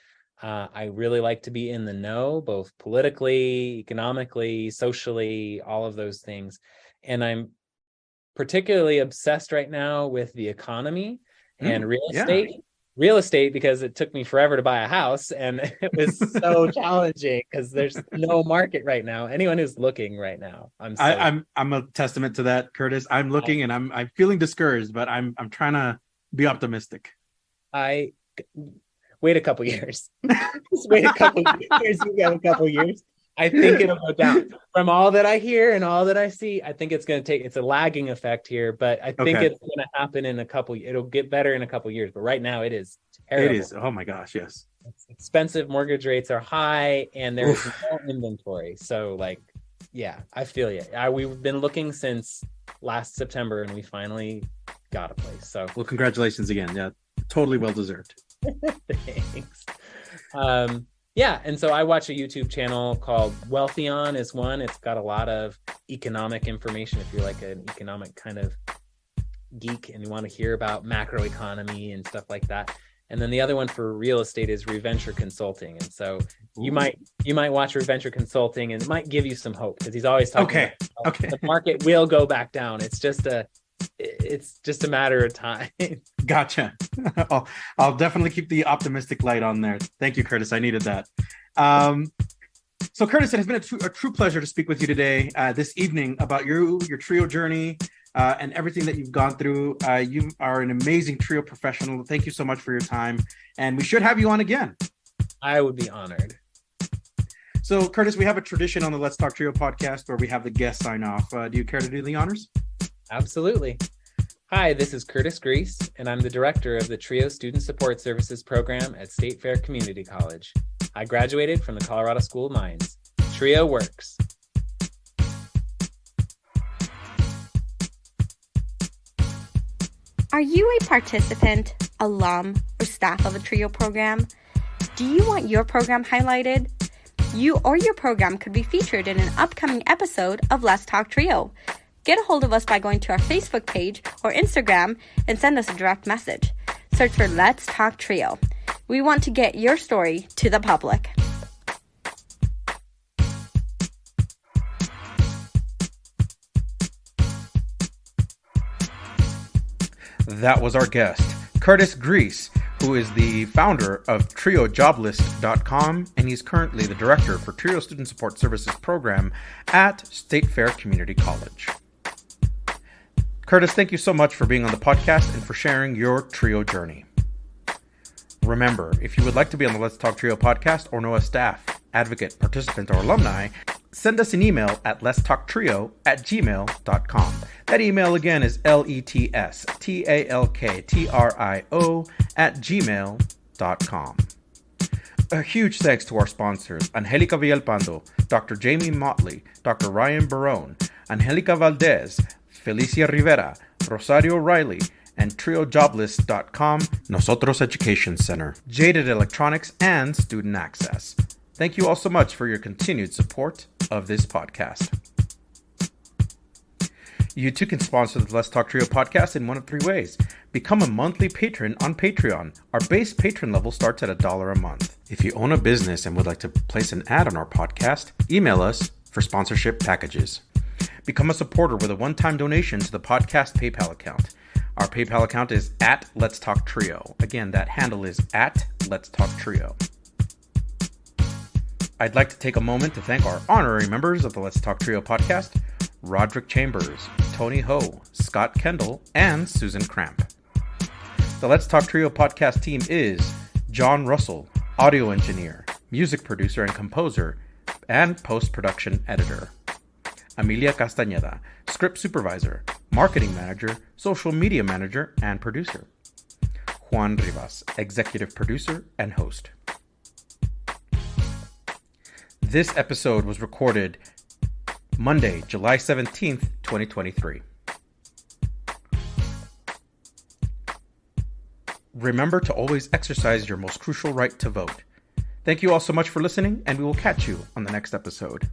I really like to be in the know, both politically, economically, socially, all of those things. And I'm particularly obsessed right now with the economy and real estate. Yeah. Real estate, because it took me forever to buy a house, and it was so challenging because there's no market right now. Anyone who's looking right now, I'm a testament to that, Kurtis. I'm looking and I'm feeling discouraged, but I'm trying to be optimistic. I wait a couple years. Just wait a couple years. You got a couple years. I think it'll go down. From all that I hear and all that I see, I think it's a lagging effect here, but I think it's going to happen it'll get better in a couple years, but right now it is terrible. It is. Oh my gosh. Yes. It's expensive. Mortgage rates are high and there's no inventory. So I feel you. We've been looking since last September and we finally got a place. So, well, congratulations again. Yeah. Totally well-deserved. Thanks. And so I watch a YouTube channel called Wealthion is one. It's got a lot of economic information if you're like an economic kind of geek and you want to hear about macroeconomy and stuff like that. And then the other one for real estate is Reventure Consulting. And so you might watch Reventure Consulting and it might give you some hope because he's always talking about the market will go back down. It's just a matter of time. Gotcha. I'll definitely keep the optimistic light on there. Thank you, Kurtis. I needed that. So Kurtis, it has been a true pleasure to speak with you today, this evening, about your trio journey and everything that you've gone through. You are an amazing trio professional. Thank you so much for your time. And we should have you on again. I would be honored. So Kurtis, we have a tradition on the Let's Talk Trio podcast where we have the guests sign off. Do you care to do the honors? Absolutely. Hi, this is Kurtis Griess, and I'm the director of the TRIO Student Support Services program at State Fair Community College. I graduated from the Colorado School of Mines. TRIO works. Are you a participant, alum, or staff of a TRIO program? Do you want your program highlighted? You or your program could be featured in an upcoming episode of Let's Talk Trio. Get a hold of us by going to our Facebook page or Instagram and send us a direct message. Search for Let's Talk Trio. We want to get your story to the public. That was our guest, Kurtis Griess, who is the founder of TrioJoblist.com, and he's currently the director for TRIO Student Support Services program at State Fair Community College. Kurtis, thank you so much for being on the podcast and for sharing your trio journey. Remember, if you would like to be on the Let's Talk Trio podcast or know a staff, advocate, participant, or alumni, send us an email at letstalktrio@gmail.com. That email again is letstalktrio@gmail.com. A huge thanks to our sponsors, Angelica Villalpando, Dr. Jamie Motley, Dr. Ryan Barone, Angelica Valdez, Felicia Rivera, Rosario Riley, and TrioJoblist.com, Nosotros Education Center, Jaded Electronics, and Student Access. Thank you all so much for your continued support of this podcast. You too can sponsor the Let's Talk Trio podcast in one of three ways. Become a monthly patron on Patreon. Our base patron level starts at $1 a month. If you own a business and would like to place an ad on our podcast, email us for sponsorship packages. Become a supporter with a one-time donation to the podcast PayPal account. Our PayPal account is at Let's Talk Trio. Again, that handle is at Let's Talk Trio. I'd like to take a moment to thank our honorary members of the Let's Talk Trio podcast, Roderick Chambers, Tony Ho, Scott Kendall, and Susan Cramp. The Let's Talk Trio podcast team is John Russell, audio engineer, music producer, and composer, and post-production editor. Amelia Castañeda, script supervisor, marketing manager, social media manager, and producer. Juan Rivas, executive producer and host. This episode was recorded Monday, July 17th, 2023. Remember to always exercise your most crucial right to vote. Thank you all so much for listening, and we will catch you on the next episode.